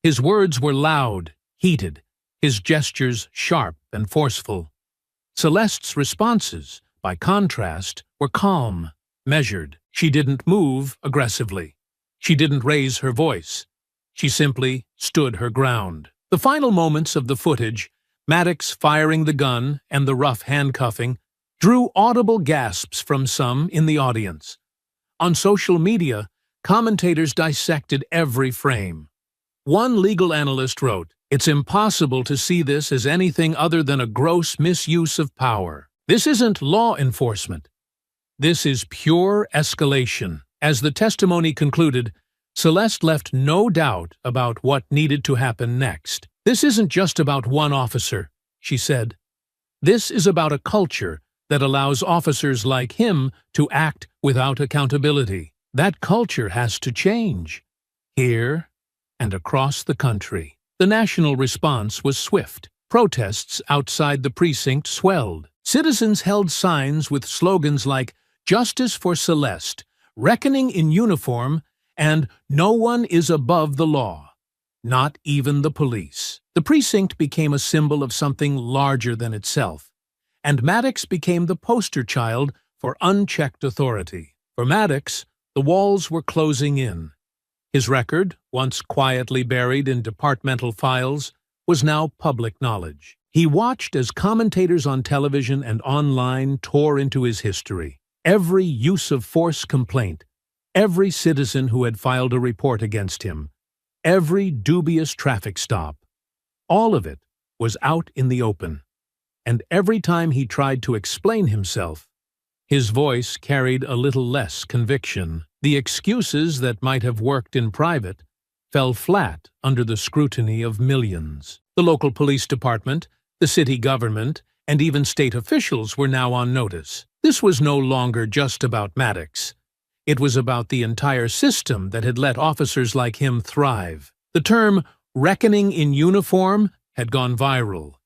His words were loud, heated, his gestures sharp and forceful. Celeste's responses, by contrast, were calm, measured. She didn't move aggressively. She didn't raise her voice. She simply stood her ground. The final moments of the footage, Maddox firing the gun and the rough handcuffing, drew audible gasps from some in the audience. On social media, commentators dissected every frame. One legal analyst wrote, "It's impossible to see this as anything other than a gross misuse of power. This isn't law enforcement. This is pure escalation." As the testimony concluded, Celeste left no doubt about what needed to happen next. "This isn't just about one officer," she said. "This is about a culture that allows officers like him to act without accountability. That culture has to change, here and across the country." The national response was swift. Protests outside the precinct swelled. Citizens held signs with slogans like "Justice for Celeste," "Reckoning in Uniform," and "No one is above the law, not even the police." The precinct became a symbol of something larger than itself, and Maddox became the poster child for unchecked authority. For Maddox, the walls were closing in. His record, once quietly buried in departmental files, was now public knowledge. He watched as commentators on television and online tore into his history. Every use of force complaint, every citizen who had filed a report against him, every dubious traffic stop, all of it was out in the open. And every time he tried to explain himself, his voice carried a little less conviction. The excuses that might have worked in private fell flat under the scrutiny of millions. The local police department, the city government, and even state officials were now on notice. This was no longer just about Maddox. It was about the entire system that had let officers like him thrive. The term "reckoning in uniform" had gone viral,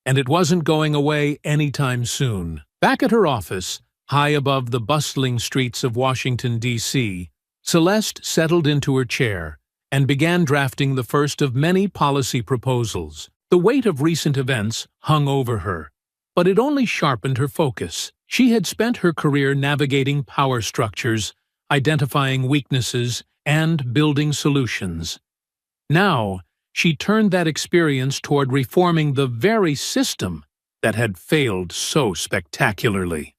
and it wasn't going away anytime soon. Back at her office, high above the bustling streets of Washington, D.C., Celeste settled into her chair and began drafting the first of many policy proposals. The weight of recent events hung over her, but it only sharpened her focus. She had spent her career navigating power structures, identifying weaknesses, and building solutions. Now, she turned that experience toward reforming the very system that had failed so spectacularly.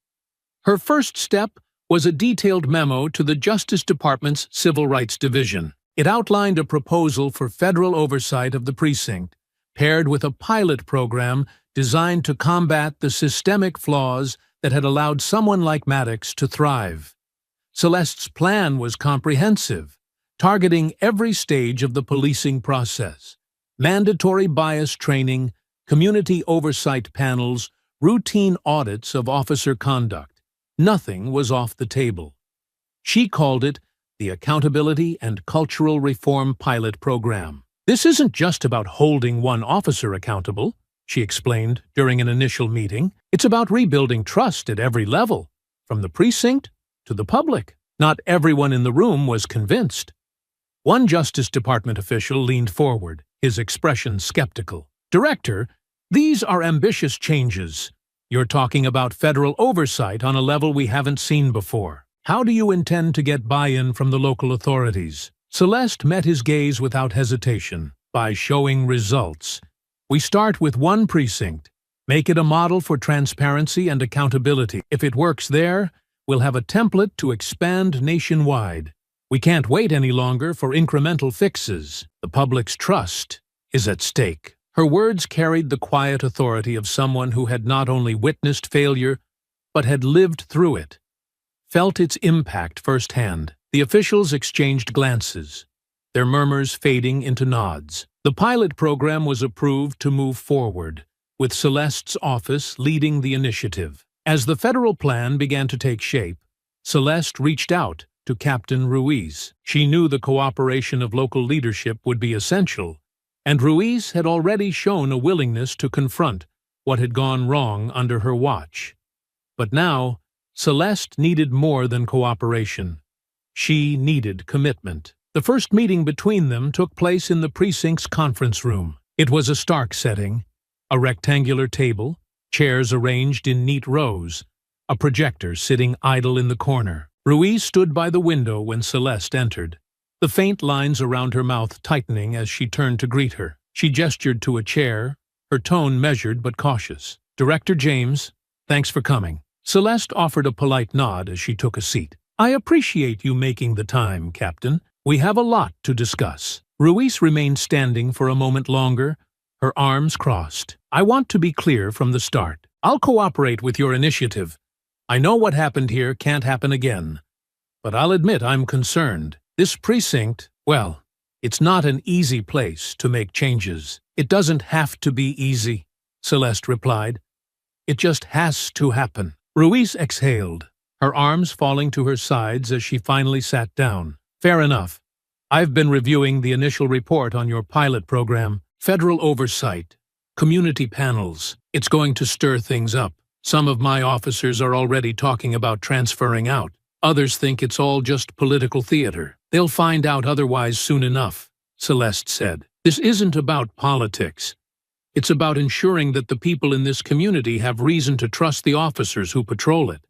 Her first step was a detailed memo to the Justice Department's Civil Rights Division. It outlined a proposal for federal oversight of the precinct, paired with a pilot program designed to combat the systemic flaws that had allowed someone like Maddox to thrive. Celeste's plan was comprehensive, targeting every stage of the policing process: mandatory bias training, community oversight panels, routine audits of officer conduct. Nothing was off the table. She called it the Accountability and Cultural Reform Pilot Program. This isn't just about holding one officer accountable, she explained during an initial meeting. It's about rebuilding trust at every level, from the precinct to the public. Not everyone in the room was convinced. One Justice Department official leaned forward, his expression skeptical. "Director, these are ambitious changes. You're talking about federal oversight on a level we haven't seen before. How do you intend to get buy-in from the local authorities?" Celeste met his gaze without hesitation. "By showing results. We start with one precinct. Make it a model for transparency and accountability. If it works there, we'll have a template to expand nationwide. We can't wait any longer for incremental fixes. The public's trust is at stake." Her words carried the quiet authority of someone who had not only witnessed failure, but had lived through it, felt its impact firsthand. The officials exchanged glances, their murmurs fading into nods. The pilot program was approved to move forward, with Celeste's office leading the initiative. As the federal plan began to take shape, Celeste reached out to Captain Ruiz. She knew the cooperation of local leadership would be essential, and Ruiz had already shown a willingness to confront what had gone wrong under her watch. But now, Celeste needed more than cooperation. She needed commitment. The first meeting between them took place in the precinct's conference room. It was a stark setting, a rectangular table, chairs arranged in neat rows, a projector sitting idle in the corner. Ruiz stood by the window when Celeste entered, the faint lines around her mouth tightening as she turned to greet her. She gestured to a chair, her tone measured but cautious. "Director James, thanks for coming." Celeste offered a polite nod as she took a seat. "I appreciate you making the time, Captain. We have a lot to discuss." Ruiz remained standing for a moment longer, her arms crossed. "I want to be clear from the start. I'll cooperate with your initiative. I know what happened here can't happen again. But I'll admit I'm concerned. This precinct, well, it's not an easy place to make changes." "It doesn't have to be easy," Celeste replied. "It just has to happen." Ruiz exhaled, her arms falling to her sides as she finally sat down. "Fair enough. I've been reviewing the initial report on your pilot program. Federal oversight, community panels. It's going to stir things up. Some of my officers are already talking about transferring out. Others think it's all just political theater. They'll find out otherwise soon enough," Celeste said. "This isn't about politics. It's about ensuring that the people in this community have reason to trust the officers who patrol it.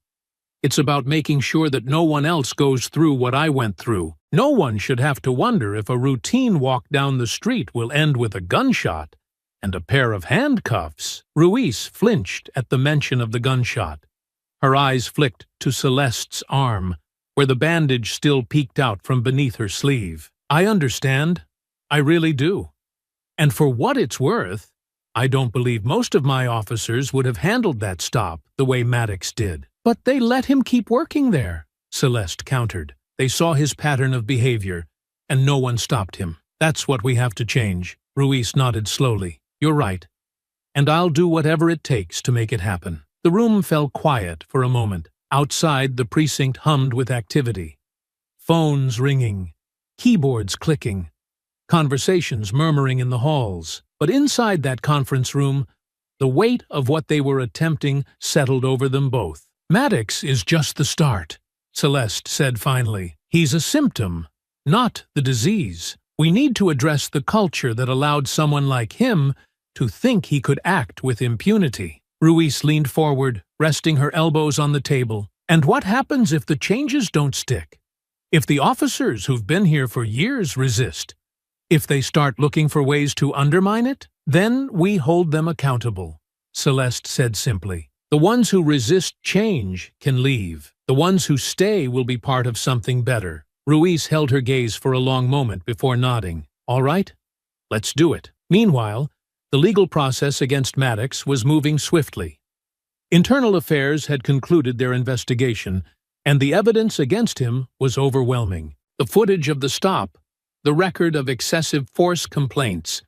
It's about making sure that no one else goes through what I went through. No one should have to wonder if a routine walk down the street will end with a gunshot and a pair of handcuffs." Ruiz flinched at the mention of the gunshot. Her eyes flicked to Celeste's arm, where the bandage still peeked out from beneath her sleeve. "I understand. I really do. And for what it's worth, I don't believe most of my officers would have handled that stop the way Maddox did." "But they let him keep working there," Celeste countered. "They saw his pattern of behavior, and no one stopped him. That's what we have to change." Ruiz nodded slowly. "You're right. And I'll do whatever it takes to make it happen." The room fell quiet for a moment. Outside, the precinct hummed with activity. Phones ringing, keyboards clicking, conversations murmuring in the halls. But inside that conference room, the weight of what they were attempting settled over them both. "Maddox is just the start," Celeste said finally. "He's a symptom, not the disease. We need to address the culture that allowed someone like him to think he could act with impunity." Ruiz leaned forward, resting her elbows on the table. "And what happens if the changes don't stick? If the officers who've been here for years resist? If they start looking for ways to undermine it? Then we hold them accountable," Celeste said simply. "The ones who resist change can leave. The ones who stay will be part of something better." Ruiz held her gaze for a long moment before nodding. "All right, let's do it." Meanwhile, the legal process against Maddox was moving swiftly. Internal Affairs had concluded their investigation, and the evidence against him was overwhelming. The footage of the stop, the record of excessive force complaints,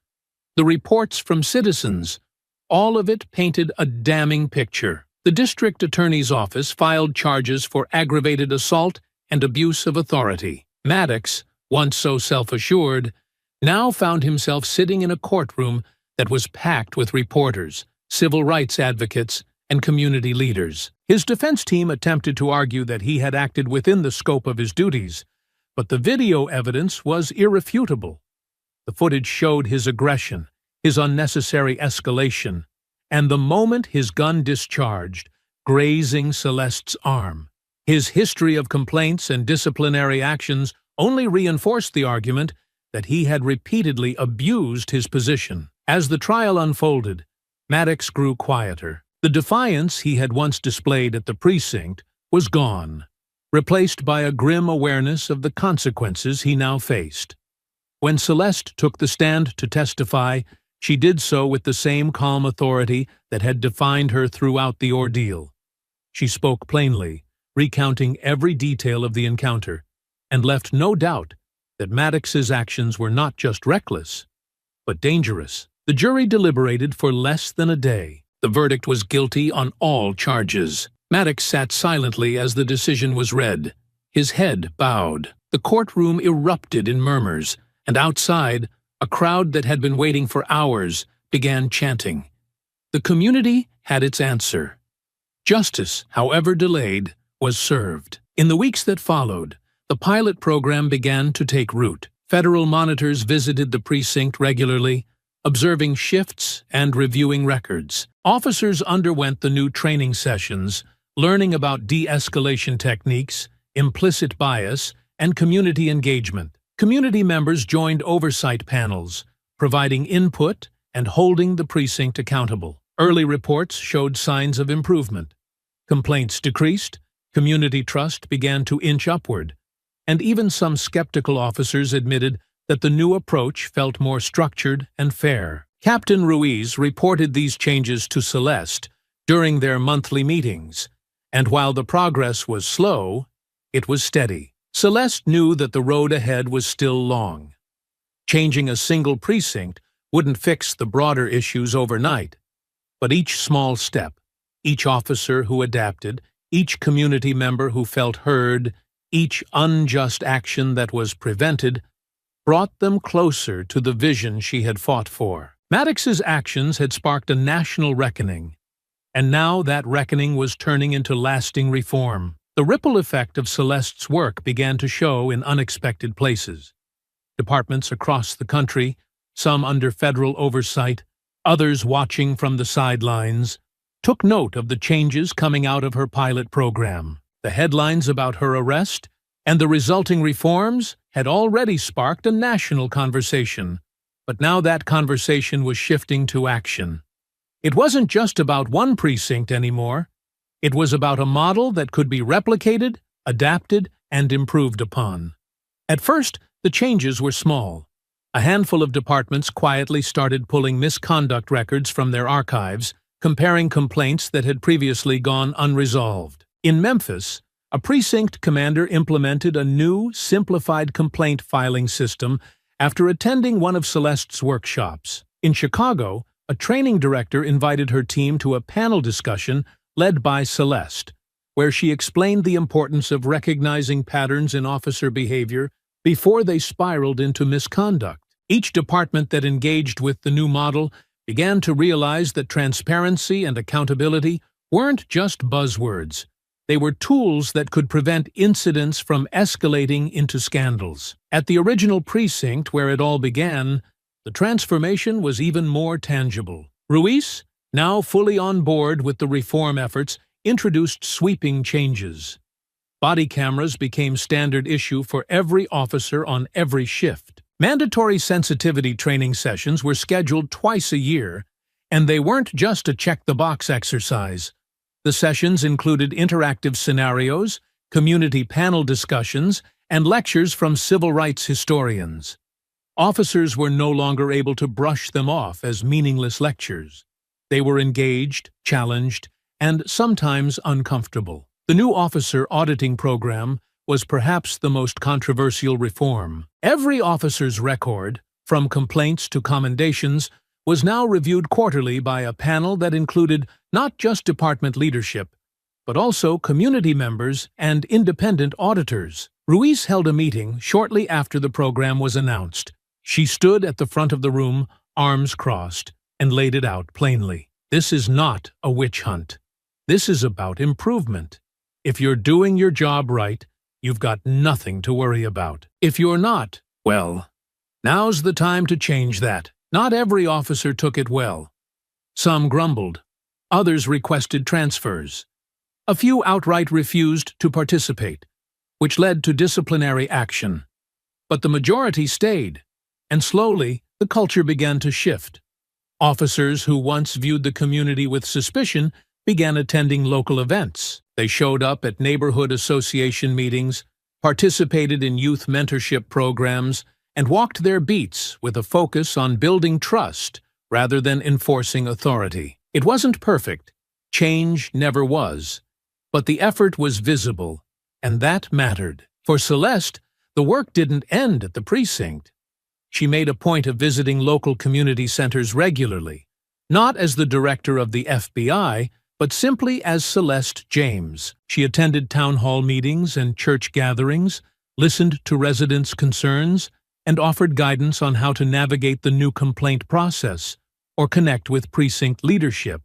the reports from citizens, all of it painted a damning picture. The district attorney's office filed charges for aggravated assault and abuse of authority. Maddox, once so self-assured, now found himself sitting in a courtroom that was packed with reporters, civil rights advocates, and community leaders. His defense team attempted to argue that he had acted within the scope of his duties, but the video evidence was irrefutable. The footage showed his aggression, his unnecessary escalation, and the moment his gun discharged, grazing Celeste's arm. His history of complaints and disciplinary actions only reinforced the argument that he had repeatedly abused his position. As the trial unfolded, Maddox grew quieter. The defiance he had once displayed at the precinct was gone, replaced by a grim awareness of the consequences he now faced. When Celeste took the stand to testify, she did so with the same calm authority that had defined her throughout the ordeal. She spoke plainly, recounting every detail of the encounter, and left no doubt that Maddox's actions were not just reckless, but dangerous. The jury deliberated for less than a day. The verdict was guilty on all charges. Maddox sat silently as the decision was read, his head bowed. The courtroom erupted in murmurs, and outside, a crowd that had been waiting for hours began chanting. The community had its answer. Justice, however delayed, was served. In the weeks that followed, the pilot program began to take root. Federal monitors visited the precinct regularly, observing shifts and reviewing records. Officers underwent the new training sessions, learning about de-escalation techniques, implicit bias, and community engagement. Community members joined oversight panels, providing input and holding the precinct accountable. Early reports showed signs of improvement. Complaints decreased, community trust began to inch upward, and even some skeptical officers admitted that the new approach felt more structured and fair. Captain Ruiz reported these changes to Celeste during their monthly meetings, and while the progress was slow, it was steady. Celeste knew that the road ahead was still long. Changing a single precinct wouldn't fix the broader issues overnight, but each small step, each officer who adapted, each community member who felt heard, each unjust action that was prevented, brought them closer to the vision she had fought for. Maddox's actions had sparked a national reckoning, and now that reckoning was turning into lasting reform. The ripple effect of Celeste's work began to show in unexpected places. Departments across the country, some under federal oversight, others watching from the sidelines, took note of the changes coming out of her pilot program. The headlines about her arrest and the resulting reforms had already sparked a national conversation, but now that conversation was shifting to action. It wasn't just about one precinct anymore. It was about a model that could be replicated, adapted, and improved upon. At first, the changes were small. A handful of departments quietly started pulling misconduct records from their archives, comparing complaints that had previously gone unresolved. In Memphis, a precinct commander implemented a new, simplified complaint filing system after attending one of Celeste's workshops. In Chicago, a training director invited her team to a panel discussion led by Celeste, where she explained the importance of recognizing patterns in officer behavior before they spiraled into misconduct. Each department that engaged with the new model began to realize that transparency and accountability weren't just buzzwords. They were tools that could prevent incidents from escalating into scandals. At the original precinct where it all began, the transformation was even more tangible. Ruiz, now fully on board with the reform efforts, introduced sweeping changes. Body cameras became standard issue for every officer on every shift. Mandatory sensitivity training sessions were scheduled twice a year, and they weren't just a check-the-box exercise. The sessions included interactive scenarios, community panel discussions, and lectures from civil rights historians. Officers were no longer able to brush them off as meaningless lectures. They were engaged, challenged, and sometimes uncomfortable. The new officer auditing program was perhaps the most controversial reform. Every officer's record, from complaints to commendations, was now reviewed quarterly by a panel that included not just department leadership, but also community members and independent auditors. Ruiz held a meeting shortly after the program was announced. She stood at the front of the room, arms crossed, and laid it out plainly. This is not a witch hunt. This is about improvement. If you're doing your job right, you've got nothing to worry about. If you're not, well, now's the time to change that. Not every officer took it well. Some grumbled. Others requested transfers. A few outright refused to participate, which led to disciplinary action. But the majority stayed, and slowly the culture began to shift. Officers who once viewed the community with suspicion began attending local events. They showed up at neighborhood association meetings, participated in youth mentorship programs, and walked their beats with a focus on building trust rather than enforcing authority. It wasn't perfect. Change never was. But the effort was visible, and that mattered. For Celeste, the work didn't end at the precinct. She made a point of visiting local community centers regularly, not as the director of the FBI, but simply as Celeste James. She attended town hall meetings and church gatherings, listened to residents' concerns, and offered guidance on how to navigate the new complaint process or connect with precinct leadership.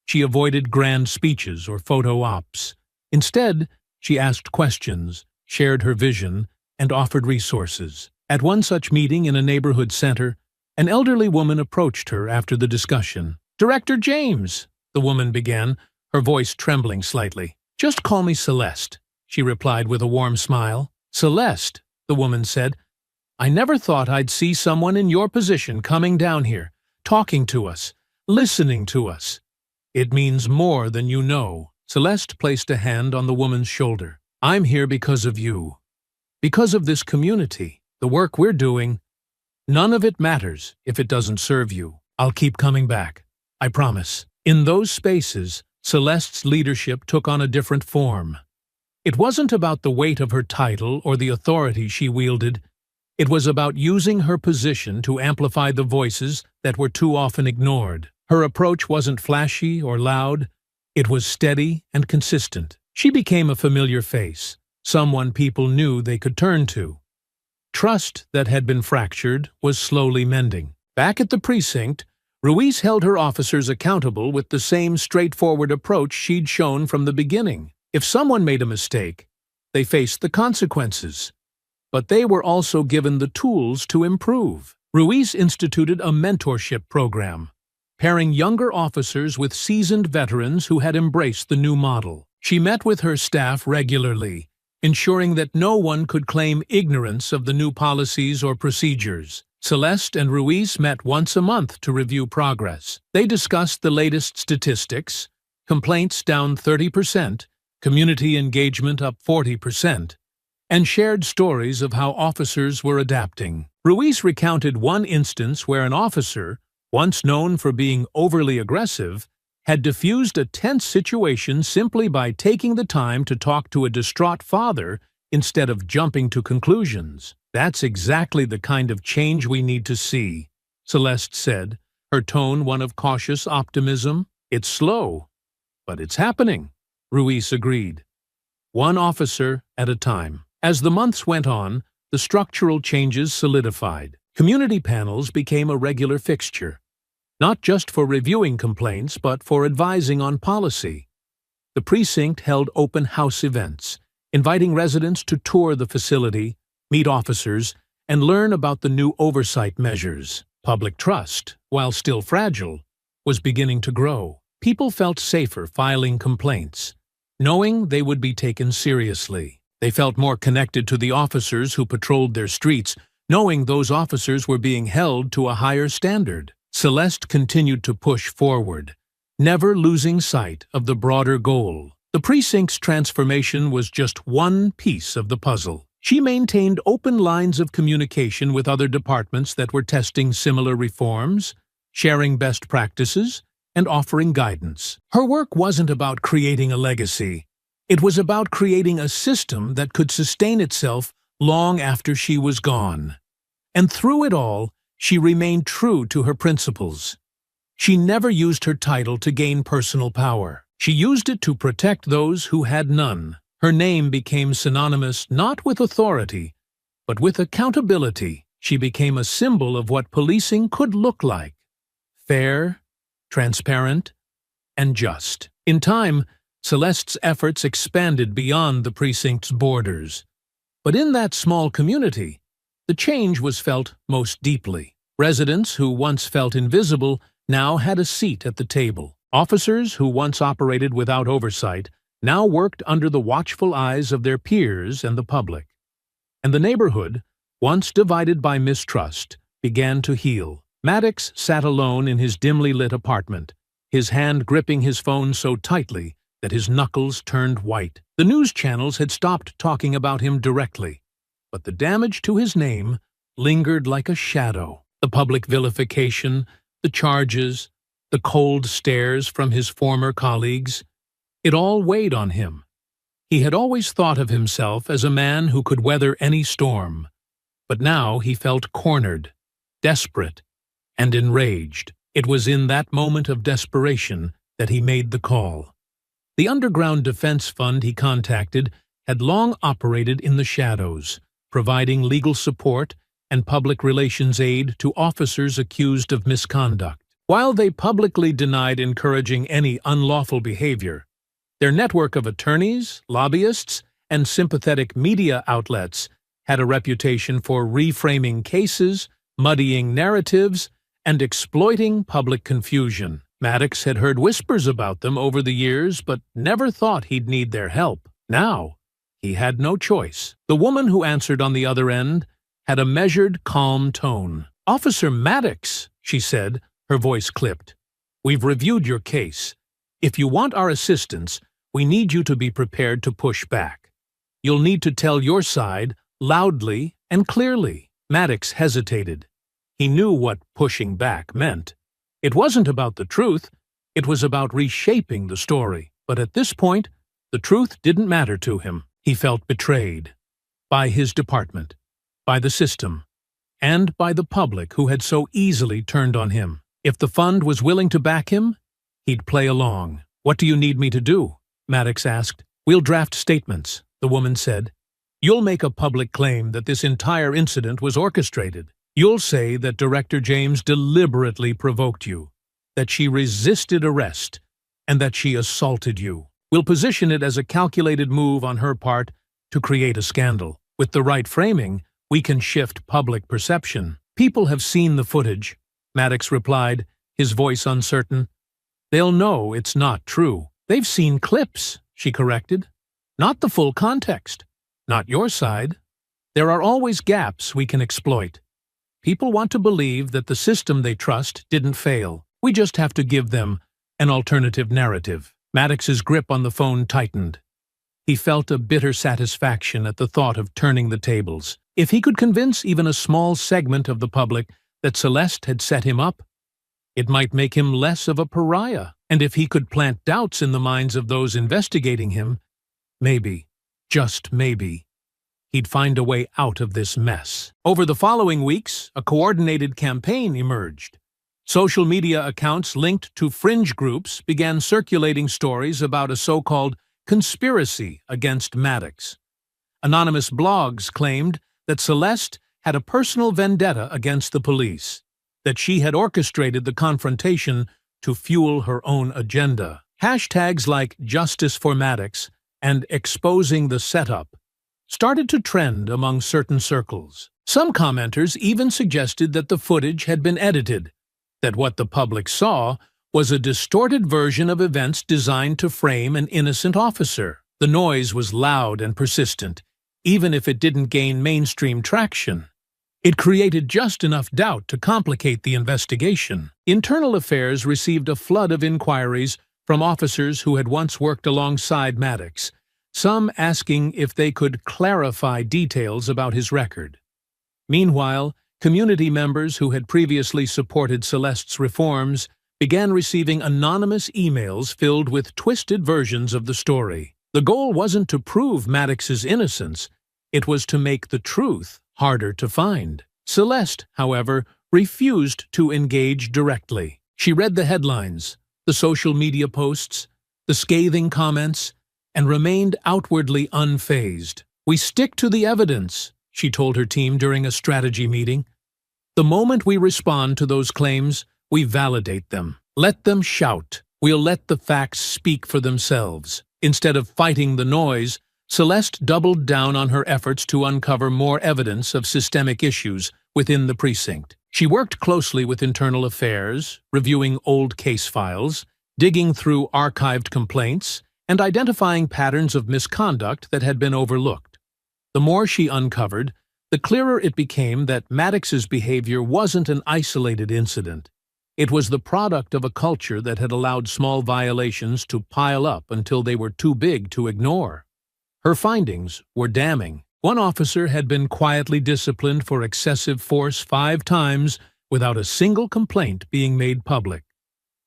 She avoided grand speeches or photo ops. Instead, she asked questions, shared her vision, and offered resources. At one such meeting in a neighborhood center, an elderly woman approached her after the discussion. "Director James," the woman began, her voice trembling slightly. "Just call me Celeste," she replied with a warm smile. "Celeste," the woman said, "I never thought I'd see someone in your position coming down here, talking to us, listening to us. It means more than you know." Celeste placed a hand on the woman's shoulder. "I'm here because of you. Because of this community, the work we're doing. None of it matters if it doesn't serve you. I'll keep coming back. I promise." In those spaces, Celeste's leadership took on a different form. It wasn't about the weight of her title or the authority she wielded. It was about using her position to amplify the voices that were too often ignored. Her approach wasn't flashy or loud. It was steady and consistent. She became a familiar face, someone people knew they could turn to. Trust that had been fractured was slowly mending. Back at the precinct, Ruiz held her officers accountable with the same straightforward approach she'd shown from the beginning. If someone made a mistake, they faced the consequences. But they were also given the tools to improve. Ruiz instituted a mentorship program, pairing younger officers with seasoned veterans who had embraced the new model. She met with her staff regularly, ensuring that no one could claim ignorance of the new policies or procedures. Celeste and Ruiz met once a month to review progress. They discussed the latest statistics: complaints down 30%, community engagement up 40%, and shared stories of how officers were adapting. Ruiz recounted one instance where an officer, once known for being overly aggressive, had diffused a tense situation simply by taking the time to talk to a distraught father instead of jumping to conclusions. "That's exactly the kind of change we need to see," Celeste said, her tone one of cautious optimism. "It's slow, but it's happening," Ruiz agreed. One officer at a time. As the months went on, the structural changes solidified. Community panels became a regular fixture, not just for reviewing complaints, but for advising on policy. The precinct held open house events, inviting residents to tour the facility, meet officers, and learn about the new oversight measures. Public trust, while still fragile, was beginning to grow. People felt safer filing complaints, knowing they would be taken seriously. They felt more connected to the officers who patrolled their streets, knowing those officers were being held to a higher standard. Celeste continued to push forward, never losing sight of the broader goal. The precinct's transformation was just one piece of the puzzle. She maintained open lines of communication with other departments that were testing similar reforms, sharing best practices, and offering guidance. Her work wasn't about creating a legacy. It was about creating a system that could sustain itself long after she was gone. And through it all, she remained true to her principles. She never used her title to gain personal power. She used it to protect those who had none. Her name became synonymous not with authority, but with accountability. She became a symbol of what policing could look like: fair, transparent, and just. In time, Celeste's efforts expanded beyond the precinct's borders. But in that small community, the change was felt most deeply. Residents who once felt invisible now had a seat at the table. Officers who once operated without oversight now worked under the watchful eyes of their peers and the public. And the neighborhood, once divided by mistrust, began to heal. Maddox sat alone in his dimly lit apartment, his hand gripping his phone so tightly that his knuckles turned white. The news channels had stopped talking about him directly, but the damage to his name lingered like a shadow. The public vilification, the charges, the cold stares from his former colleagues, it all weighed on him. He had always thought of himself as a man who could weather any storm, but now he felt cornered, desperate, and enraged. It was in that moment of desperation that he made the call. The underground defense fund he contacted had long operated in the shadows, providing legal support and public relations aid to officers accused of misconduct. While they publicly denied encouraging any unlawful behavior, their network of attorneys, lobbyists, and sympathetic media outlets had a reputation for reframing cases, muddying narratives, and exploiting public confusion. Maddox had heard whispers about them over the years, but never thought he'd need their help. Now, he had no choice. The woman who answered on the other end had a measured, calm tone. "Officer Maddox," she said, her voice clipped. "We've reviewed your case. If you want our assistance, we need you to be prepared to push back. You'll need to tell your side loudly and clearly." Maddox hesitated. He knew what pushing back meant. It wasn't about the truth, it was about reshaping the story. But at this point, the truth didn't matter to him. He felt betrayed. By his department, by the system, and by the public who had so easily turned on him. If the fund was willing to back him, he'd play along. "What do you need me to do?" Maddox asked. "We'll draft statements," the woman said. "You'll make a public claim that this entire incident was orchestrated. You'll say that Director James deliberately provoked you, that she resisted arrest, and that she assaulted you. We'll position it as a calculated move on her part to create a scandal. With the right framing, we can shift public perception." "People have seen the footage," Maddox replied, his voice uncertain. "They'll know it's not true." "They've seen clips," she corrected. "Not the full context. Not your side. There are always gaps we can exploit. People want to believe that the system they trust didn't fail. We just have to give them an alternative narrative." Maddox's grip on the phone tightened. He felt a bitter satisfaction at the thought of turning the tables. If he could convince even a small segment of the public that Celeste had set him up, it might make him less of a pariah. And if he could plant doubts in the minds of those investigating him, maybe, just maybe, he'd find a way out of this mess. Over the following weeks, a coordinated campaign emerged. Social media accounts linked to fringe groups began circulating stories about a so-called conspiracy against Maddox. Anonymous blogs claimed that Celeste had a personal vendetta against the police, that she had orchestrated the confrontation to fuel her own agenda. Hashtags like Justice for Maddox and Exposing the Setup started to trend among certain circles. Some commenters even suggested that the footage had been edited, that what the public saw was a distorted version of events designed to frame an innocent officer. The noise was loud and persistent, even if it didn't gain mainstream traction. It created just enough doubt to complicate the investigation. Internal Affairs received a flood of inquiries from officers who had once worked alongside Maddox, some asking if they could clarify details about his record. Meanwhile, community members who had previously supported Celeste's reforms began receiving anonymous emails filled with twisted versions of the story. The goal wasn't to prove Maddox's innocence, it was to make the truth harder to find. Celeste, however, refused to engage directly. She read the headlines, the social media posts, the scathing comments, and remained outwardly unfazed. "We stick to the evidence," she told her team during a strategy meeting. "The moment we respond to those claims, we validate them. Let them shout. We'll let the facts speak for themselves. Instead of fighting the noise, Celeste doubled down on her efforts to uncover more evidence of systemic issues within the precinct. She worked closely with internal affairs, reviewing old case files, digging through archived complaints, and identifying patterns of misconduct that had been overlooked. The more she uncovered, the clearer it became that Maddox's behavior wasn't an isolated incident. It was the product of a culture that had allowed small violations to pile up until they were too big to ignore. Her findings were damning. One officer had been quietly disciplined for excessive force 5 times without a single complaint being made public.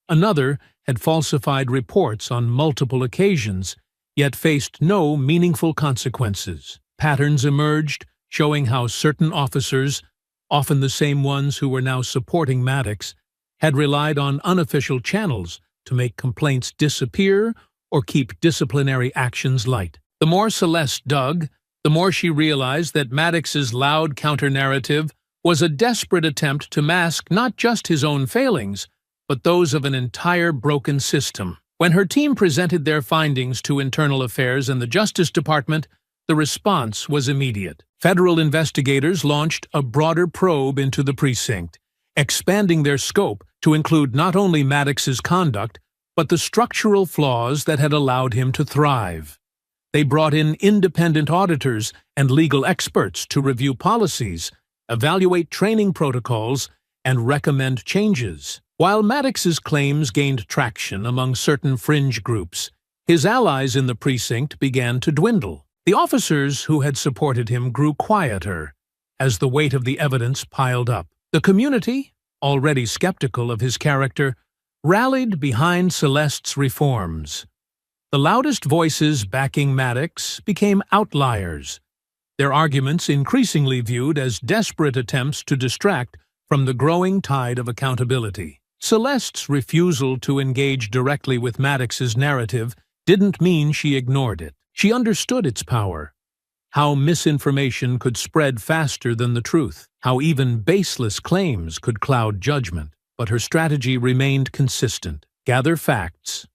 Another had falsified reports on multiple occasions, yet faced no meaningful consequences. Patterns emerged, showing how certain officers, often the same ones who were now supporting Maddox, had relied on unofficial channels to make complaints disappear or keep disciplinary actions light. The more Celeste dug, the more she realized that Maddox's loud counter-narrative was a desperate attempt to mask not just his own failings, but those of an entire broken system. When her team presented their findings to Internal Affairs and the Justice Department, the response was immediate. Federal investigators launched a broader probe into the precinct, expanding their scope to include not only Maddox's conduct, but the structural flaws that had allowed him to thrive. They brought in independent auditors and legal experts to review policies, evaluate training protocols, and recommend changes. While Maddox's claims gained traction among certain fringe groups, his allies in the precinct began to dwindle. The officers who had supported him grew quieter as the weight of the evidence piled up. The community, already skeptical of his character, rallied behind Celeste's reforms. The loudest voices backing Maddox became outliers, their arguments increasingly viewed as desperate attempts to distract from the growing tide of accountability. Celeste's refusal to engage directly with Maddox's narrative didn't mean she ignored it. She understood its power, how misinformation could spread faster than the truth, how even baseless claims could cloud judgment. But her strategy remained consistent. Gather facts,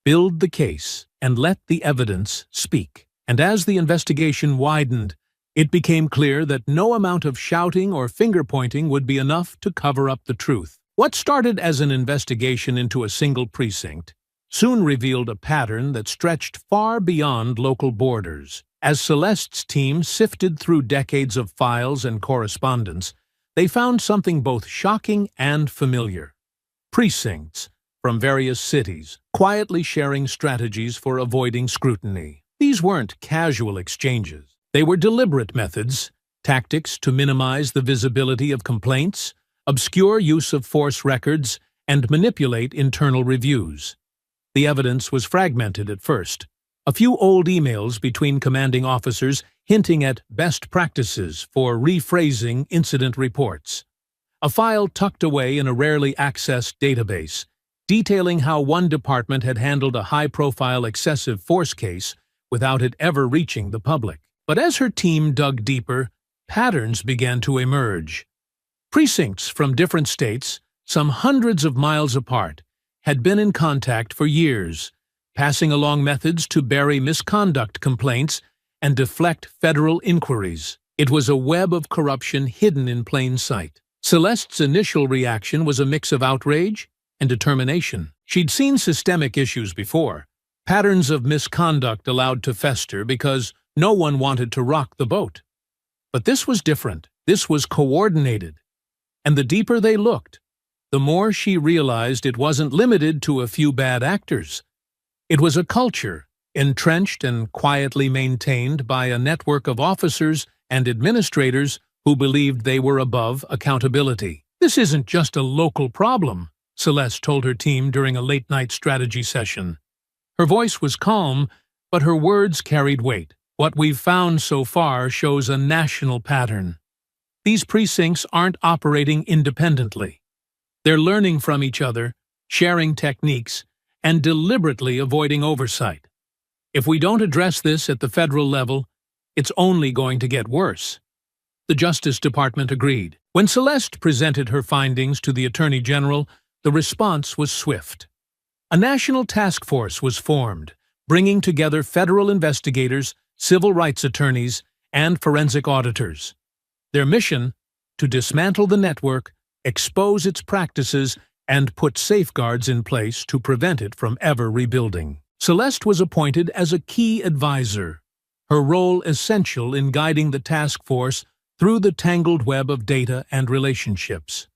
build the case, and let the evidence speak. And as the investigation widened, it became clear that no amount of shouting or finger-pointing would be enough to cover up the truth. What started as an investigation into a single precinct soon revealed a pattern that stretched far beyond local borders. As Celeste's team sifted through decades of files and correspondence, they found something both shocking and familiar. Precincts from various cities, quietly sharing strategies for avoiding scrutiny. These weren't casual exchanges. They were deliberate methods, tactics to minimize the visibility of complaints, obscure use of force records, and manipulate internal reviews. The evidence was fragmented at first. A few old emails between commanding officers hinting at best practices for rephrasing incident reports. A file tucked away in a rarely accessed database, detailing how one department had handled a high-profile excessive force case without it ever reaching the public. But as her team dug deeper, patterns began to emerge. Precincts from different states, some hundreds of miles apart, had been in contact for years, passing along methods to bury misconduct complaints and deflect federal inquiries. It was a web of corruption hidden in plain sight. Celeste's initial reaction was a mix of outrage and determination. She'd seen systemic issues before, patterns of misconduct allowed to fester because no one wanted to rock the boat. But this was different. This was coordinated. And the deeper they looked, the more she realized it wasn't limited to a few bad actors. It was a culture, entrenched and quietly maintained by a network of officers and administrators who believed they were above accountability. This isn't just a local problem, Celeste told her team during a late-night strategy session. Her voice was calm, but her words carried weight. What we've found so far shows a national pattern. These precincts aren't operating independently. They're learning from each other, sharing techniques, and deliberately avoiding oversight. If we don't address this at the federal level, it's only going to get worse. The Justice Department agreed. When Celeste presented her findings to the Attorney General, The response was swift. A national task force was formed, bringing together federal investigators, civil rights attorneys, and forensic auditors. Their mission: to dismantle the network, expose its practices, and put safeguards in place to prevent it from ever rebuilding. Celeste was appointed as a key advisor, her role essential in guiding the task force through the tangled web of data and relationships.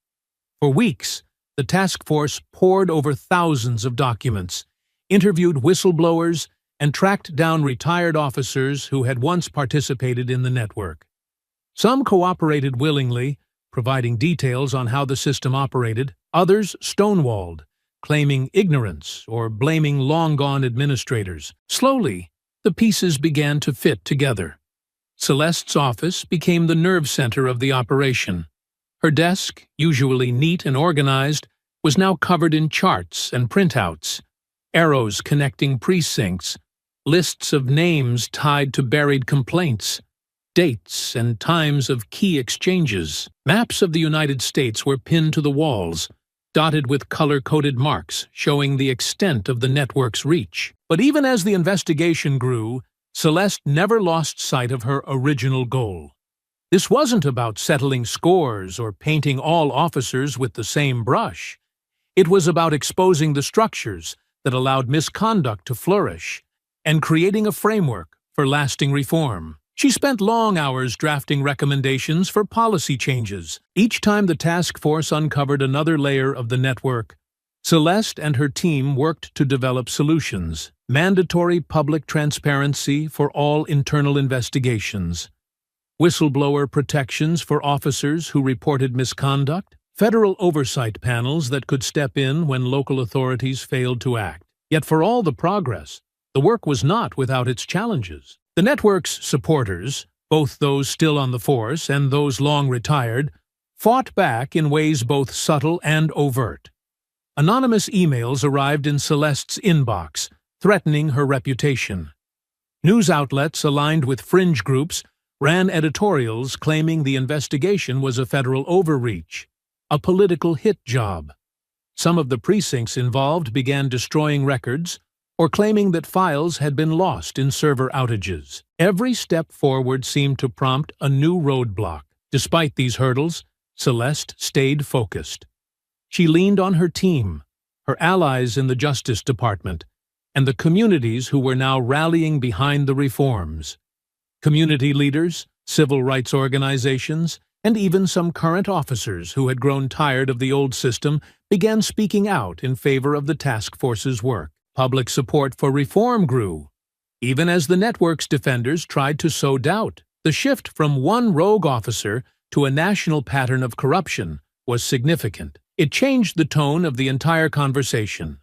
For weeks, the task force pored over thousands of documents, interviewed whistleblowers, and tracked down retired officers who had once participated in the network. Some cooperated willingly, providing details on how the system operated. Others stonewalled, claiming ignorance or blaming long-gone administrators. Slowly, the pieces began to fit together. Celeste's office became the nerve center of the operation. Her desk, usually neat and organized, was now covered in charts and printouts, arrows connecting precincts, lists of names tied to buried complaints, dates and times of key exchanges. Maps of the United States were pinned to the walls, dotted with color-coded marks showing the extent of the network's reach. But even as the investigation grew, Celeste never lost sight of her original goal. This wasn't about settling scores or painting all officers with the same brush. It was about exposing the structures that allowed misconduct to flourish and creating a framework for lasting reform. She spent long hours drafting recommendations for policy changes. Each time the task force uncovered another layer of the network, Celeste and her team worked to develop solutions: mandatory public transparency for all internal investigations, whistleblower protections for officers who reported misconduct, federal oversight panels that could step in when local authorities failed to act. Yet for all the progress, the work was not without its challenges. The network's supporters, both those still on the force and those long retired, fought back in ways both subtle and overt. Anonymous emails arrived in Celeste's inbox, threatening her reputation. News outlets aligned with fringe groups ran editorials claiming the investigation was a federal overreach, a political hit job. Some of the precincts involved began destroying records or claiming that files had been lost in server outages. Every step forward seemed to prompt a new roadblock. Despite these hurdles, Celeste stayed focused. She leaned on her team, her allies in the Justice Department, and the communities who were now rallying behind the reforms. Community leaders, civil rights organizations, and even some current officers who had grown tired of the old system began speaking out in favor of the task force's work. Public support for reform grew, even as the network's defenders tried to sow doubt. The shift from one rogue officer to a national pattern of corruption was significant. It changed the tone of the entire conversation.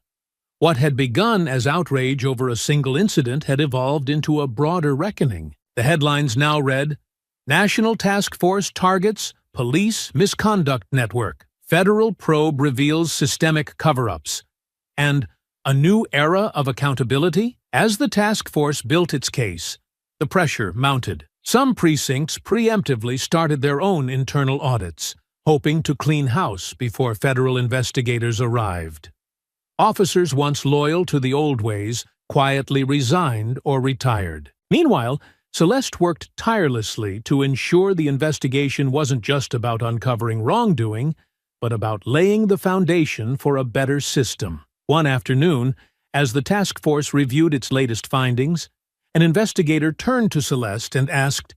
What had begun as outrage over a single incident had evolved into a broader reckoning. The headlines now read, "National Task Force Targets Police Misconduct Network. Federal Probe Reveals Systemic Cover-Ups," and "A New Era of Accountability." As the task force built its case, the pressure mounted. Some precincts preemptively started their own internal audits, hoping to clean house before federal investigators arrived. Officers once loyal to the old ways quietly resigned or retired. Meanwhile, Celeste worked tirelessly to ensure the investigation wasn't just about uncovering wrongdoing, but about laying the foundation for a better system. One afternoon, as the task force reviewed its latest findings, an investigator turned to Celeste and asked,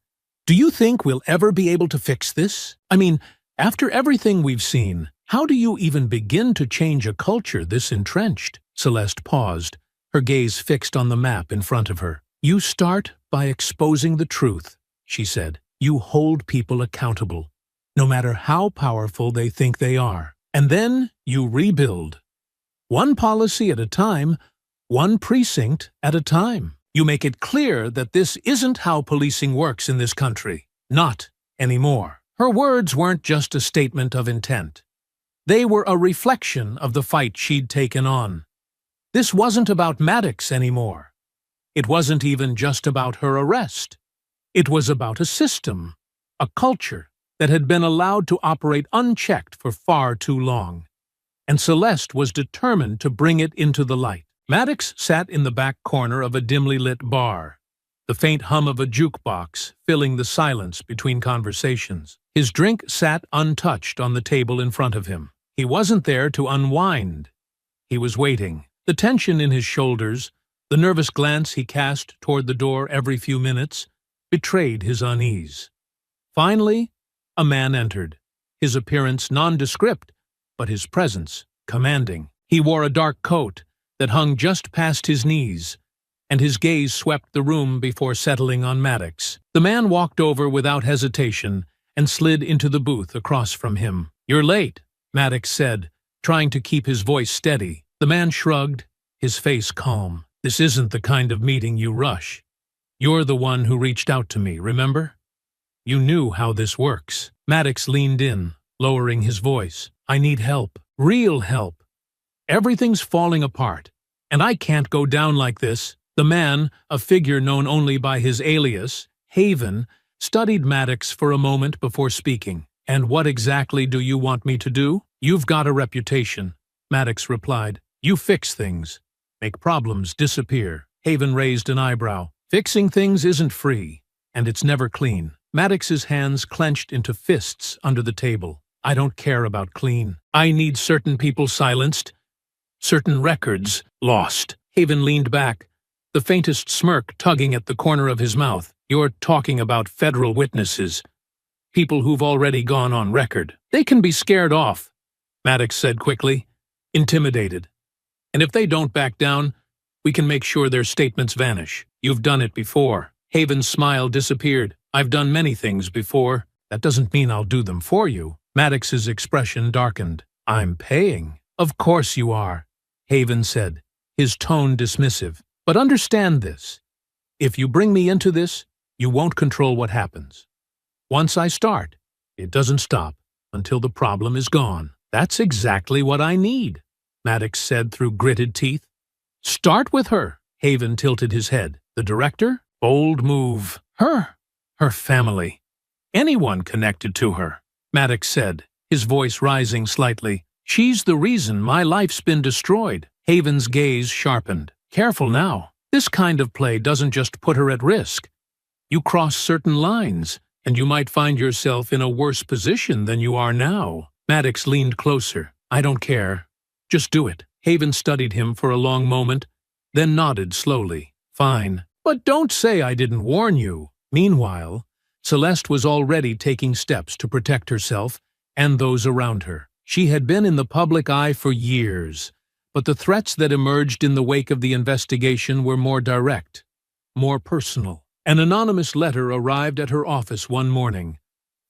"Do you think we'll ever be able to fix this? I mean, after everything we've seen, how do you even begin to change a culture this entrenched?" Celeste paused, her gaze fixed on the map in front of her. "You start by exposing the truth," she said. "You hold people accountable, no matter how powerful they think they are. And then you rebuild. One policy at a time, one precinct at a time. You make it clear that this isn't how policing works in this country. Not anymore." Her words weren't just a statement of intent. They were a reflection of the fight she'd taken on. This wasn't about Maddox anymore. It wasn't even just about her arrest. It was about a system, a culture that had been allowed to operate unchecked for far too long. and Celeste was determined to bring it into the light. Maddox sat in the back corner of a dimly lit bar, the faint hum of a jukebox filling the silence between conversations. His drink sat untouched on the table in front of him. He wasn't there to unwind. He was waiting. The tension in his shoulders, the nervous glance he cast toward the door every few minutes, betrayed his unease. Finally, a man entered, his appearance nondescript, but his presence commanding. He wore a dark coat that hung just past his knees, and his gaze swept the room before settling on Maddox. The man walked over without hesitation and slid into the booth across from him. "You're late," Maddox said, trying to keep his voice steady. The man shrugged, his face calm. "This isn't the kind of meeting you rush. You're the one who reached out to me, remember? You knew how this works." Maddox leaned in, lowering his voice. "I need help. Real help. Everything's falling apart, and I can't go down like this." The man, a figure known only by his alias, Haven, studied Maddox for a moment before speaking. "And what exactly do you want me to do?" "You've got a reputation," Maddox replied. "You fix things, make problems disappear." Haven raised an eyebrow. "Fixing things isn't free, and it's never clean." Maddox's hands clenched into fists under the table. "I don't care about clean. I need certain people silenced, certain records lost." Haven leaned back, the faintest smirk tugging at the corner of his mouth. "You're talking about federal witnesses, people who've already gone on record. They can be scared off," Maddox said quickly, "intimidated. And if they don't back down, we can make sure their statements vanish. You've done it before." Haven's smile disappeared. "I've done many things before. That doesn't mean I'll do them for you." Maddox's expression darkened. "I'm paying." "Of course you are," Haven said, his tone dismissive. "But understand this. If you bring me into this, you won't control what happens. Once I start, it doesn't stop until the problem is gone." "That's exactly what I need," Maddox said through gritted teeth. "Start with her." Haven tilted his head. "The director? Bold move. Her family. Anyone connected to her," Maddox said, his voice rising slightly. "She's the reason my life's been destroyed." Haven's gaze sharpened. "Careful now. This kind of play doesn't just put her at risk. You cross certain lines, and you might find yourself in a worse position than you are now." Maddox leaned closer. "I don't care. Just do it." Haven studied him for a long moment, then nodded slowly. "Fine. But don't say I didn't warn you." Meanwhile, Celeste was already taking steps to protect herself and those around her. She had been in the public eye for years, but the threats that emerged in the wake of the investigation were more direct, more personal. An anonymous letter arrived at her office one morning,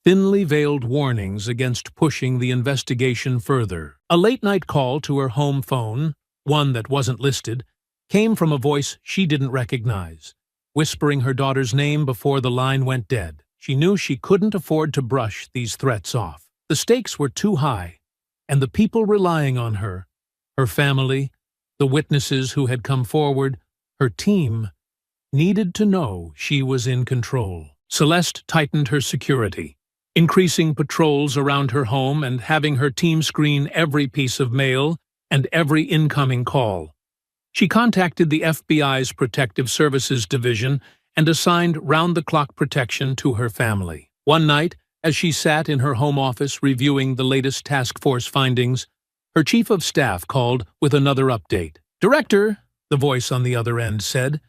thinly veiled warnings against pushing the investigation further. A late-night call to her home phone, one that wasn't listed, came from a voice she didn't recognize, whispering her daughter's name before the line went dead. She knew she couldn't afford to brush these threats off. The stakes were too high, and the people relying on her, her family, the witnesses who had come forward, her team, needed to know she was in control. Celeste tightened her security, increasing patrols around her home and having her team screen every piece of mail and every incoming call. She contacted the FBI's Protective Services Division and assigned round-the-clock protection to her family. One night, as she sat in her home office reviewing the latest task force findings, her chief of staff called with another update. "Director," the voice on the other end said,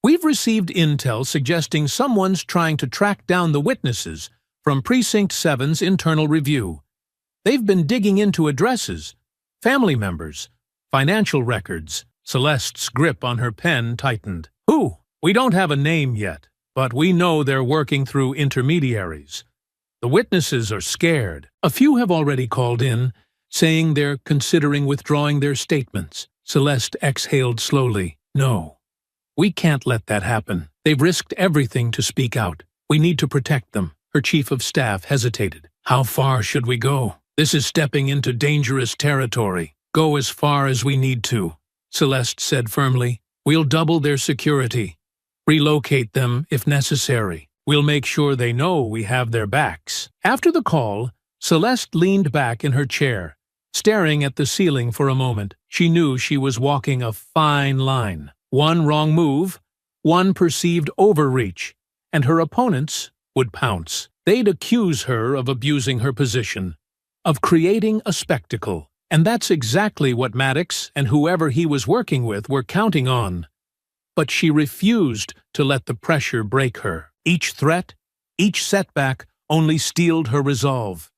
"we've received intel suggesting someone's trying to track down the witnesses from Precinct 7's internal review. They've been digging into addresses, family members, financial records." Celeste's grip on her pen tightened. "Who? We don't have a name yet, but we know they're working through intermediaries. The witnesses are scared. A few have already called in, saying they're considering withdrawing their statements." Celeste exhaled slowly. "No, we can't let that happen. They've risked everything to speak out. We need to protect them." Her chief of staff hesitated. "How far should we go? This is stepping into dangerous territory." "Go as far as we need to," Celeste said firmly. "We'll double their security, relocate them if necessary. We'll make sure they know we have their backs." After the call, Celeste leaned back in her chair, Staring at the ceiling for a moment, she knew she was walking a fine line. One wrong move, one perceived overreach, and her opponents would pounce. They'd accuse her of abusing her position, of creating a spectacle. And that's exactly what Maddox and whoever he was working with were counting on. But she refused to let the pressure break her. Each threat, each setback only steeled her resolve.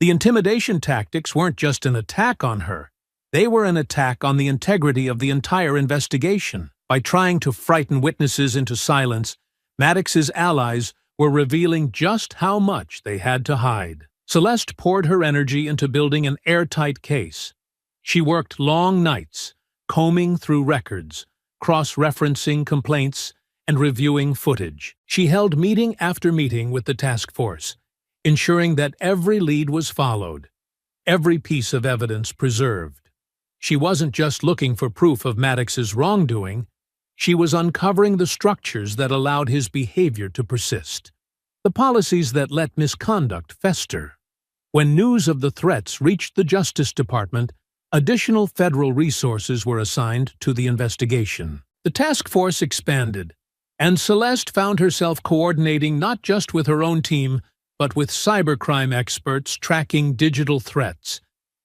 The intimidation tactics weren't just an attack on her. They were an attack on the integrity of the entire investigation. By trying to frighten witnesses into silence, Maddox's allies were revealing just how much they had to hide. Celeste poured her energy into building an airtight case. She worked long nights, combing through records, cross-referencing complaints, and reviewing footage. She held meeting after meeting with the task force, ensuring that every lead was followed, every piece of evidence preserved. She wasn't just looking for proof of Maddox's wrongdoing, she was uncovering the structures that allowed his behavior to persist, the policies that let misconduct fester. When news of the threats reached the Justice Department, additional federal resources were assigned to the investigation. The task force expanded, and Celeste found herself coordinating not just with her own team, but with cybercrime experts tracking digital threats,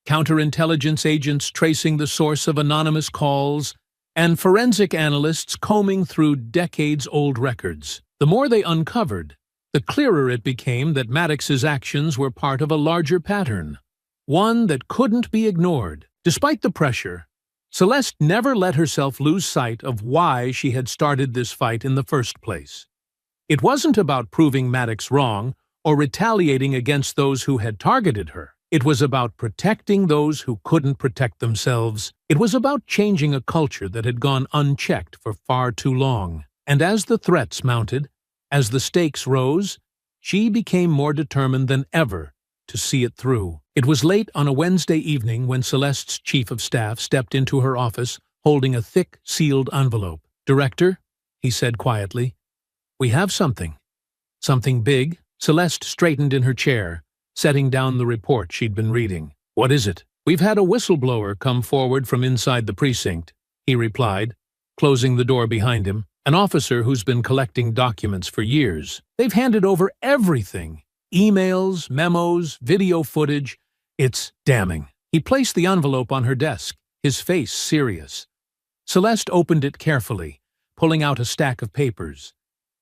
counterintelligence agents tracing the source of anonymous calls, and forensic analysts combing through decades-old records. The more they uncovered, the clearer it became that Maddox's actions were part of a larger pattern, one that couldn't be ignored. Despite the pressure, Celeste never let herself lose sight of why she had started this fight in the first place. It wasn't about proving Maddox wrong or retaliating against those who had targeted her. It was about protecting those who couldn't protect themselves. It was about changing a culture that had gone unchecked for far too long. And as the threats mounted, as the stakes rose, she became more determined than ever to see it through. It was late on a Wednesday evening when Celeste's chief of staff stepped into her office holding a thick, sealed envelope. "Director," he said quietly, "we have something. Something big." Celeste straightened in her chair, setting down the report she'd been reading. "What is it?" "We've had a whistleblower come forward from inside the precinct," he replied, closing the door behind him. "An officer who's been collecting documents for years. They've handed over everything. Emails, memos, video footage. It's damning." He placed the envelope on her desk, his face serious. Celeste opened it carefully, pulling out a stack of papers.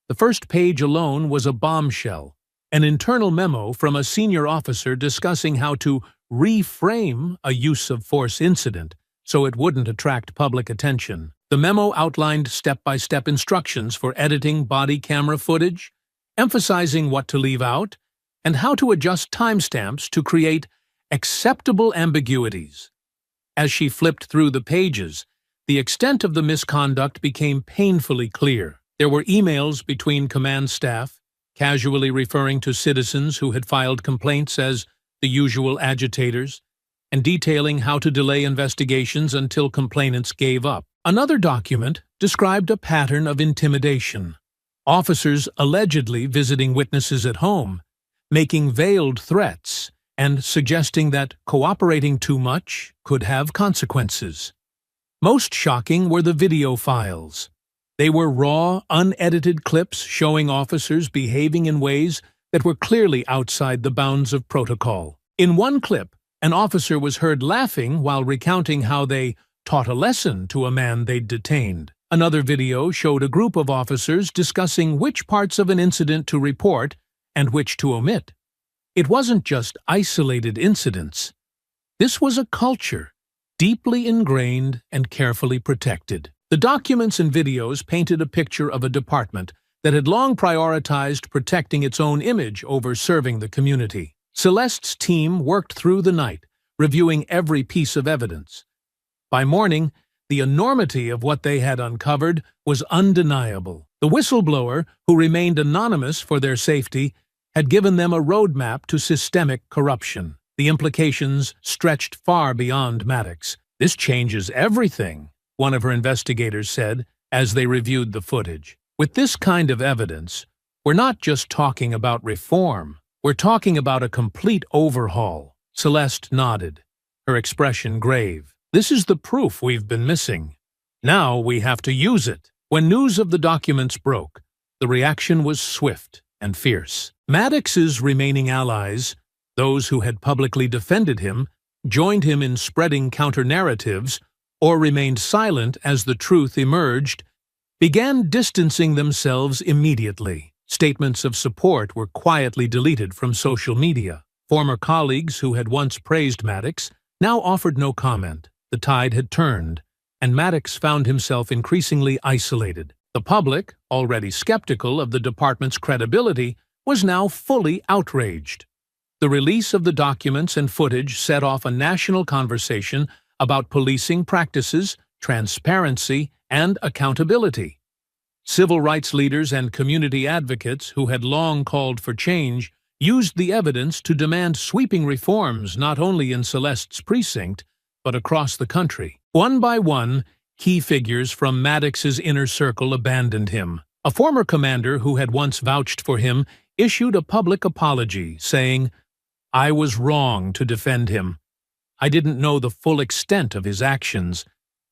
The first page alone was a bombshell, an internal memo from a senior officer discussing how to reframe a use-of-force incident so it wouldn't attract public attention. The memo outlined step-by-step instructions for editing body camera footage, emphasizing what to leave out, and how to adjust timestamps to create acceptable ambiguities. As she flipped through the pages, the extent of the misconduct became painfully clear. There were emails between command staff, casually referring to citizens who had filed complaints as the usual agitators, and detailing how to delay investigations until complainants gave up. Another document described a pattern of intimidation. Officers allegedly visiting witnesses at home, making veiled threats, and suggesting that cooperating too much could have consequences. Most shocking were the video files. They were raw, unedited clips showing officers behaving in ways that were clearly outside the bounds of protocol. In one clip, an officer was heard laughing while recounting how they taught a lesson to a man they'd detained. Another video showed a group of officers discussing which parts of an incident to report and which to omit. It wasn't just isolated incidents. This was a culture, deeply ingrained and carefully protected. The documents and videos painted a picture of a department that had long prioritized protecting its own image over serving the community. Celeste's team worked through the night, reviewing every piece of evidence. By morning, the enormity of what they had uncovered was undeniable. The whistleblower, who remained anonymous for their safety, had given them a roadmap to systemic corruption. The implications stretched far beyond Maddox. "This changes everything," one of her investigators said as they reviewed the footage. "With this kind of evidence, we're not just talking about reform. We're talking about a complete overhaul." Celeste nodded, her expression grave. "This is the proof we've been missing. Now we have to use it." When news of the documents broke, the reaction was swift and fierce. Maddox's remaining allies, those who had publicly defended him, joined him in spreading counter-narratives, or remained silent as the truth emerged, began distancing themselves immediately. Statements of support were quietly deleted from social media. Former colleagues who had once praised Maddox now offered no comment. The tide had turned, and Maddox found himself increasingly isolated. The public, already skeptical of the department's credibility, was now fully outraged. The release of the documents and footage set off a national conversation about policing practices, transparency, and accountability. Civil rights leaders and community advocates who had long called for change used the evidence to demand sweeping reforms not only in Celeste's precinct, but across the country. One by one, key figures from Maddox's inner circle abandoned him. A former commander who had once vouched for him issued a public apology, saying, "I was wrong to defend him. I didn't know the full extent of his actions,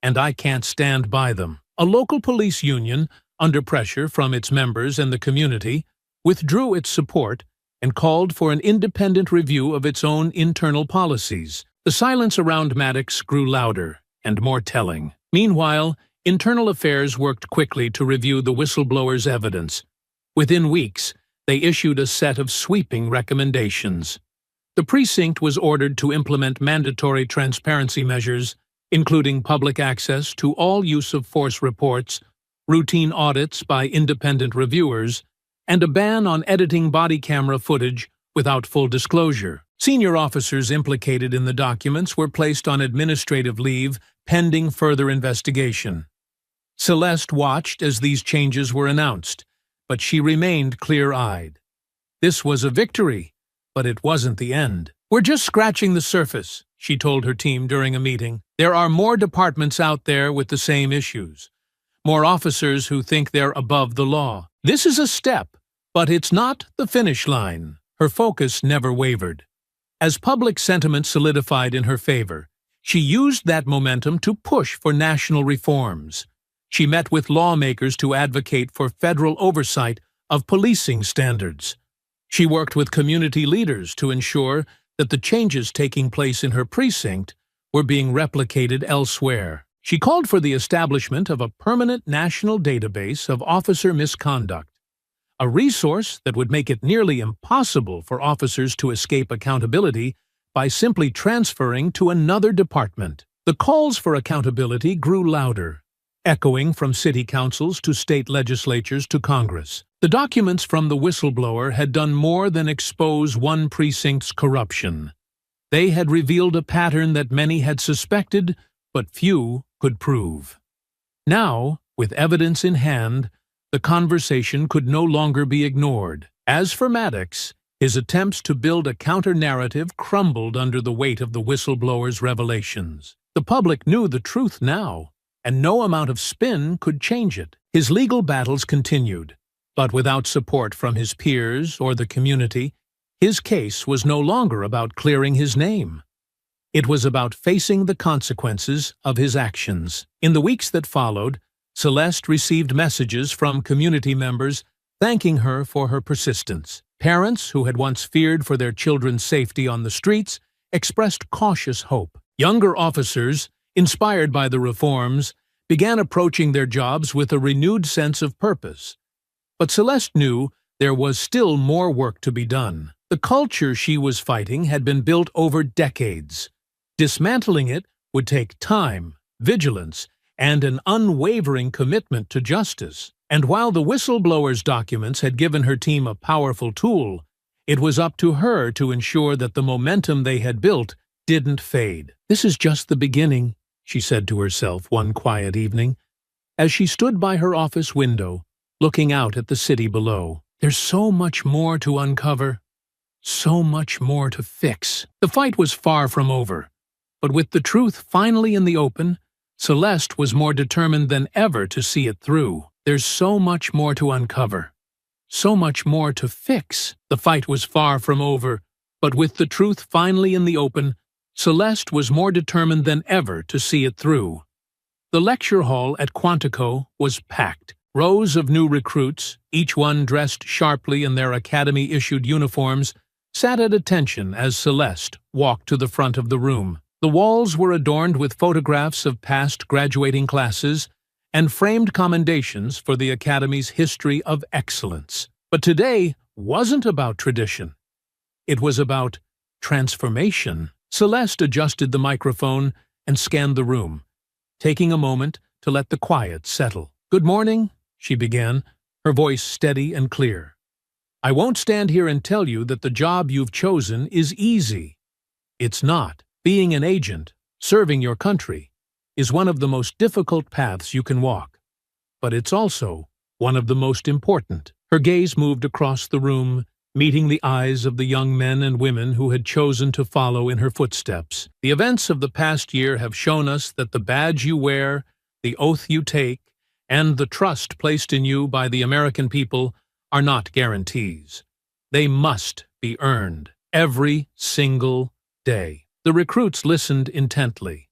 and I can't stand by them." A local police union, under pressure from its members and the community, withdrew its support and called for an independent review of its own internal policies. The silence around Maddox grew louder and more telling. Meanwhile, Internal Affairs worked quickly to review the whistleblower's evidence. Within weeks, they issued a set of sweeping recommendations. The precinct was ordered to implement mandatory transparency measures, including public access to all use-of-force reports, routine audits by independent reviewers, and a ban on editing body camera footage without full disclosure. Senior officers implicated in the documents were placed on administrative leave pending further investigation. Celeste watched as these changes were announced, but she remained clear-eyed. This was a victory, but it wasn't the end. "We're just scratching the surface," she told her team during a meeting. "There are more departments out there with the same issues. More officers who think they're above the law. This is a step, but it's not the finish line." Her focus never wavered. As public sentiment solidified in her favor, she used that momentum to push for national reforms. She met with lawmakers to advocate for federal oversight of policing standards. She worked with community leaders to ensure that the changes taking place in her precinct were being replicated elsewhere. She called for the establishment of a permanent national database of officer misconduct, a resource that would make it nearly impossible for officers to escape accountability by simply transferring to another department. The calls for accountability grew louder, echoing from city councils to state legislatures to Congress. The documents from the whistleblower had done more than expose one precinct's corruption. They had revealed a pattern that many had suspected, but few could prove. Now, with evidence in hand, the conversation could no longer be ignored. As for Maddox, his attempts to build a counter-narrative crumbled under the weight of the whistleblower's revelations. The public knew the truth now, and no amount of spin could change it. His legal battles continued, but without support from his peers or the community, his case was no longer about clearing his name. It was about facing the consequences of his actions. In the weeks that followed, Celeste received messages from community members thanking her for her persistence. Parents who had once feared for their children's safety on the streets expressed cautious hope. Younger officers, inspired by the reforms, began approaching their jobs with a renewed sense of purpose. But Celeste knew there was still more work to be done. The culture she was fighting had been built over decades. Dismantling it would take time, vigilance, and an unwavering commitment to justice. And while the whistleblower's documents had given her team a powerful tool, it was up to her to ensure that the momentum they had built didn't fade. "This is just the beginning," she said to herself one quiet evening, as she stood by her office window, looking out at the city below. "There's so much more to uncover, so much more to fix." The fight was far from over, but with the truth finally in the open, Celeste was more determined than ever to see it through. There's so much more to uncover, so much more to fix. The fight was far from over, but with the truth finally in the open, Celeste was more determined than ever to see it through. The lecture hall at Quantico was packed. Rows of new recruits, each one dressed sharply in their academy-issued uniforms, sat at attention as Celeste walked to the front of the room. The walls were adorned with photographs of past graduating classes and framed commendations for the Academy's history of excellence. But today wasn't about tradition. It was about transformation. Celeste adjusted the microphone and scanned the room, taking a moment to let the quiet settle. "Good morning," she began, her voice steady and clear. "I won't stand here and tell you that the job you've chosen is easy. It's not. Being an agent, serving your country, is one of the most difficult paths you can walk. But it's also one of the most important." Her gaze moved across the room, meeting the eyes of the young men and women who had chosen to follow in her footsteps. "The events of the past year have shown us that the badge you wear, the oath you take, and the trust placed in you by the American people are not guarantees. They must be earned every single day." The recruits listened intently,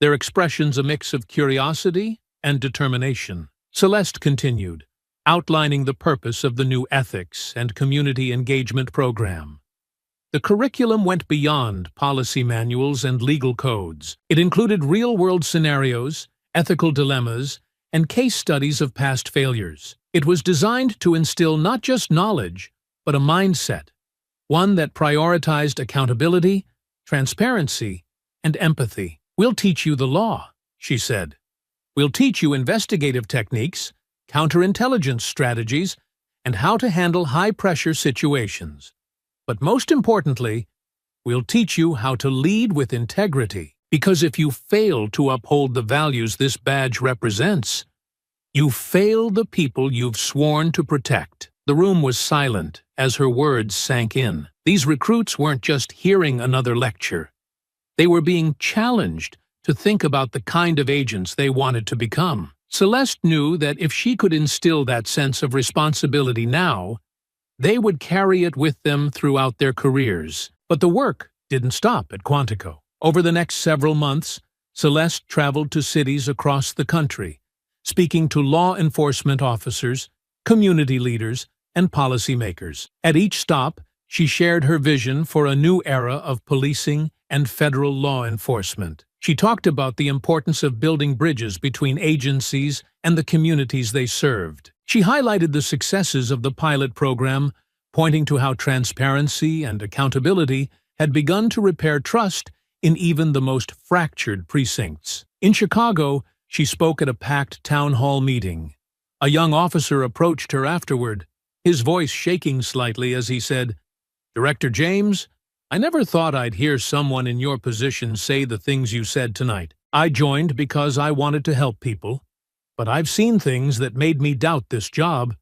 their expressions a mix of curiosity and determination. Celeste continued, outlining the purpose of the new ethics and community engagement program. The curriculum went beyond policy manuals and legal codes. It included real-world scenarios, ethical dilemmas, and case studies of past failures. It was designed to instill not just knowledge, but a mindset, one that prioritized accountability, transparency, and empathy. "We'll teach you the law," she said. "We'll teach you investigative techniques, counterintelligence strategies, and how to handle high-pressure situations. But most importantly, we'll teach you how to lead with integrity, because if you fail to uphold the values this badge represents, you fail the people you've sworn to protect." The room was silent as her words sank in. These recruits weren't just hearing another lecture. They were being challenged to think about the kind of agents they wanted to become. Celeste knew that if she could instill that sense of responsibility now, they would carry it with them throughout their careers. But the work didn't stop at Quantico. Over the next several months, Celeste traveled to cities across the country, speaking to law enforcement officers, community leaders, and policymakers. At each stop, she shared her vision for a new era of policing and federal law enforcement. She talked about the importance of building bridges between agencies and the communities they served. She highlighted the successes of the pilot program, pointing to how transparency and accountability had begun to repair trust in even the most fractured precincts. In Chicago, she spoke at a packed town hall meeting. A young officer approached her afterward, his voice shaking slightly as he said, "Director James, I never thought I'd hear someone in your position say the things you said tonight. I joined because I wanted to help people, but I've seen things that made me doubt this job.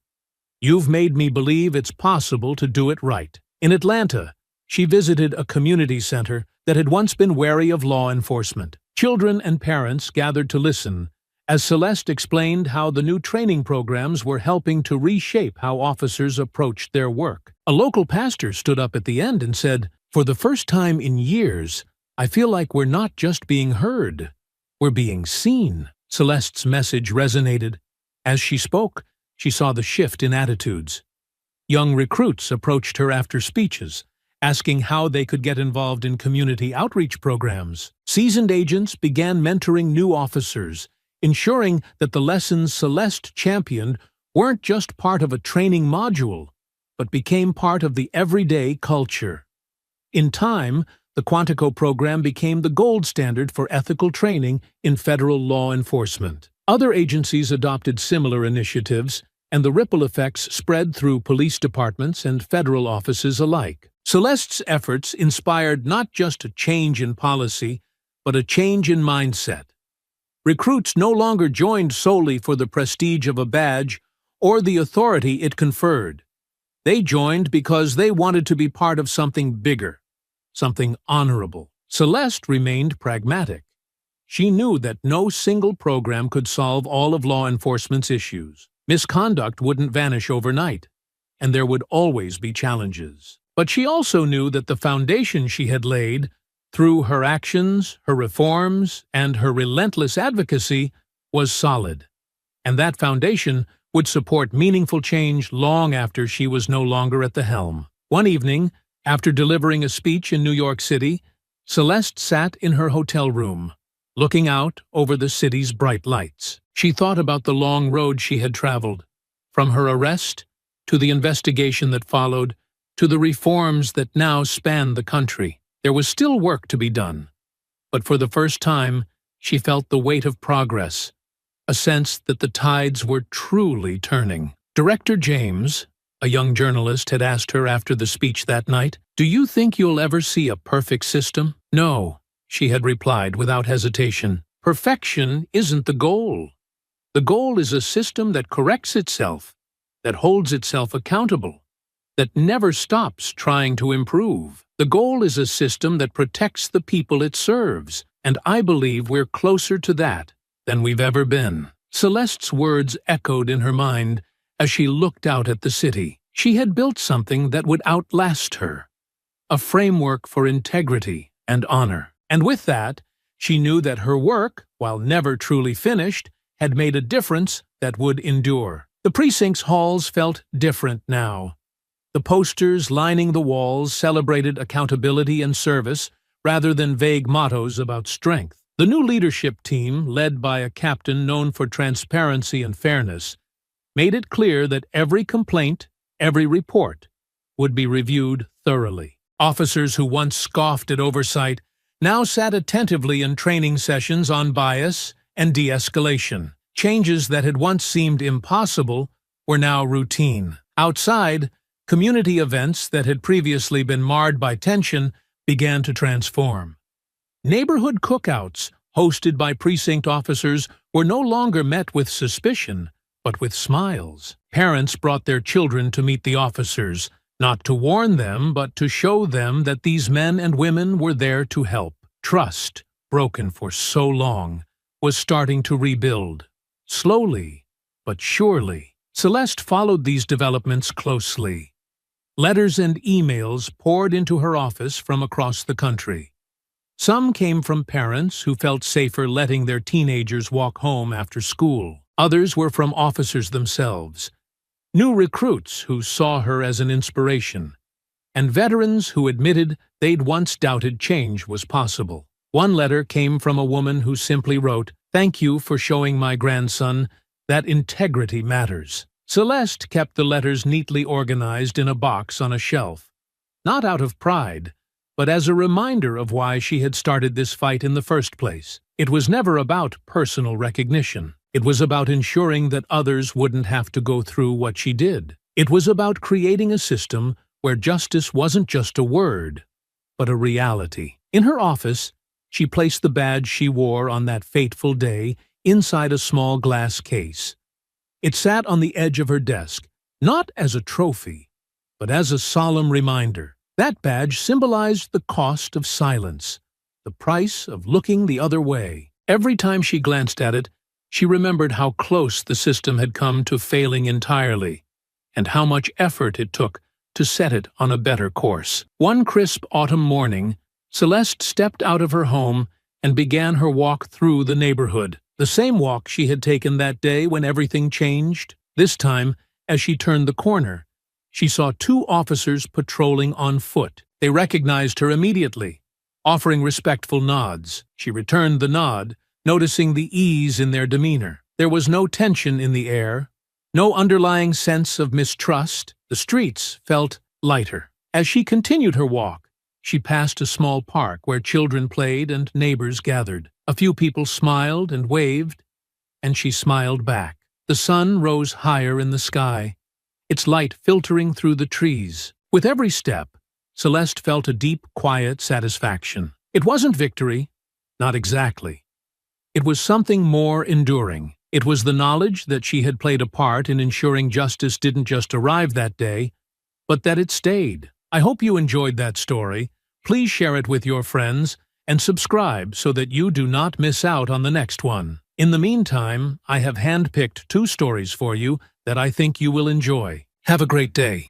You've made me believe it's possible to do it right." In Atlanta, she visited a community center that had once been wary of law enforcement. Children and parents gathered to listen as Celeste explained how the new training programs were helping to reshape how officers approached their work. A local pastor stood up at the end and said, "For the first time in years, I feel like we're not just being heard, we're being seen." Celeste's message resonated. As she spoke, she saw the shift in attitudes. Young recruits approached her after speeches, asking how they could get involved in community outreach programs. Seasoned agents began mentoring new officers, ensuring that the lessons Celeste championed weren't just part of a training module, but became part of the everyday culture. In time, the Quantico program became the gold standard for ethical training in federal law enforcement. Other agencies adopted similar initiatives, and the ripple effects spread through police departments and federal offices alike. Celeste's efforts inspired not just a change in policy, but a change in mindset. Recruits no longer joined solely for the prestige of a badge or the authority it conferred. They joined because they wanted to be part of something bigger, something honorable. Celeste remained pragmatic. She knew that no single program could solve all of law enforcement's issues. Misconduct wouldn't vanish overnight, and there would always be challenges. But she also knew that the foundation she had laid through her actions, her reforms, and her relentless advocacy, was solid. And that foundation would support meaningful change long after she was no longer at the helm. One evening, after delivering a speech in New York City, Celeste sat in her hotel room, looking out over the city's bright lights. She thought about the long road she had traveled, from her arrest to the investigation that followed, to the reforms that now spanned the country. There was still work to be done, but for the first time, she felt the weight of progress, a sense that the tides were truly turning. Director James, a young journalist, had asked her after the speech that night, "Do you think you'll ever see a perfect system?" "No," she had replied without hesitation. "Perfection isn't the goal. The goal is a system that corrects itself, that holds itself accountable, that never stops trying to improve. The goal is a system that protects the people it serves, and I believe we're closer to that than we've ever been." Celeste's words echoed in her mind as she looked out at the city. She had built something that would outlast her, a framework for integrity and honor. And with that, she knew that her work, while never truly finished, had made a difference that would endure. The precinct's halls felt different now. The posters lining the walls celebrated accountability and service rather than vague mottos about strength. The new leadership team, led by a captain known for transparency and fairness, made it clear that every complaint, every report, would be reviewed thoroughly. Officers who once scoffed at oversight now sat attentively in training sessions on bias and de-escalation. Changes that had once seemed impossible were now routine. Outside, community events that had previously been marred by tension began to transform. Neighborhood cookouts, hosted by precinct officers, were no longer met with suspicion, but with smiles. Parents brought their children to meet the officers, not to warn them, but to show them that these men and women were there to help. Trust, broken for so long, was starting to rebuild. Slowly, but surely. Celeste followed these developments closely. Letters and emails poured into her office from across the country. Some came from parents who felt safer letting their teenagers walk home after school. Others were from officers themselves, new recruits who saw her as an inspiration, and veterans who admitted they'd once doubted change was possible. One letter came from a woman who simply wrote, "Thank you for showing my grandson that integrity matters." Celeste kept the letters neatly organized in a box on a shelf, not out of pride, but as a reminder of why she had started this fight in the first place. It was never about personal recognition. It was about ensuring that others wouldn't have to go through what she did. It was about creating a system where justice wasn't just a word, but a reality. In her office, she placed the badge she wore on that fateful day inside a small glass case. It sat on the edge of her desk, not as a trophy, but as a solemn reminder. That badge symbolized the cost of silence, the price of looking the other way. Every time she glanced at it, she remembered how close the system had come to failing entirely, and how much effort it took to set it on a better course. One crisp autumn morning, Celeste stepped out of her home and began her walk through the neighborhood, the same walk she had taken that day when everything changed. This time, as she turned the corner, she saw two officers patrolling on foot. They recognized her immediately, offering respectful nods. She returned the nod, noticing the ease in their demeanor. There was no tension in the air, no underlying sense of mistrust. The streets felt lighter. As she continued her walk, she passed a small park where children played and neighbors gathered. A few people smiled and waved, and she smiled back. The sun rose higher in the sky, its light filtering through the trees. With every step, Celeste felt a deep, quiet satisfaction. It wasn't victory, not exactly. It was something more enduring. It was the knowledge that she had played a part in ensuring justice didn't just arrive that day, but that it stayed. I hope you enjoyed that story. Please share it with your friends and subscribe so that you do not miss out on the next one. In the meantime, I have handpicked 2 stories for you that I think you will enjoy. Have a great day.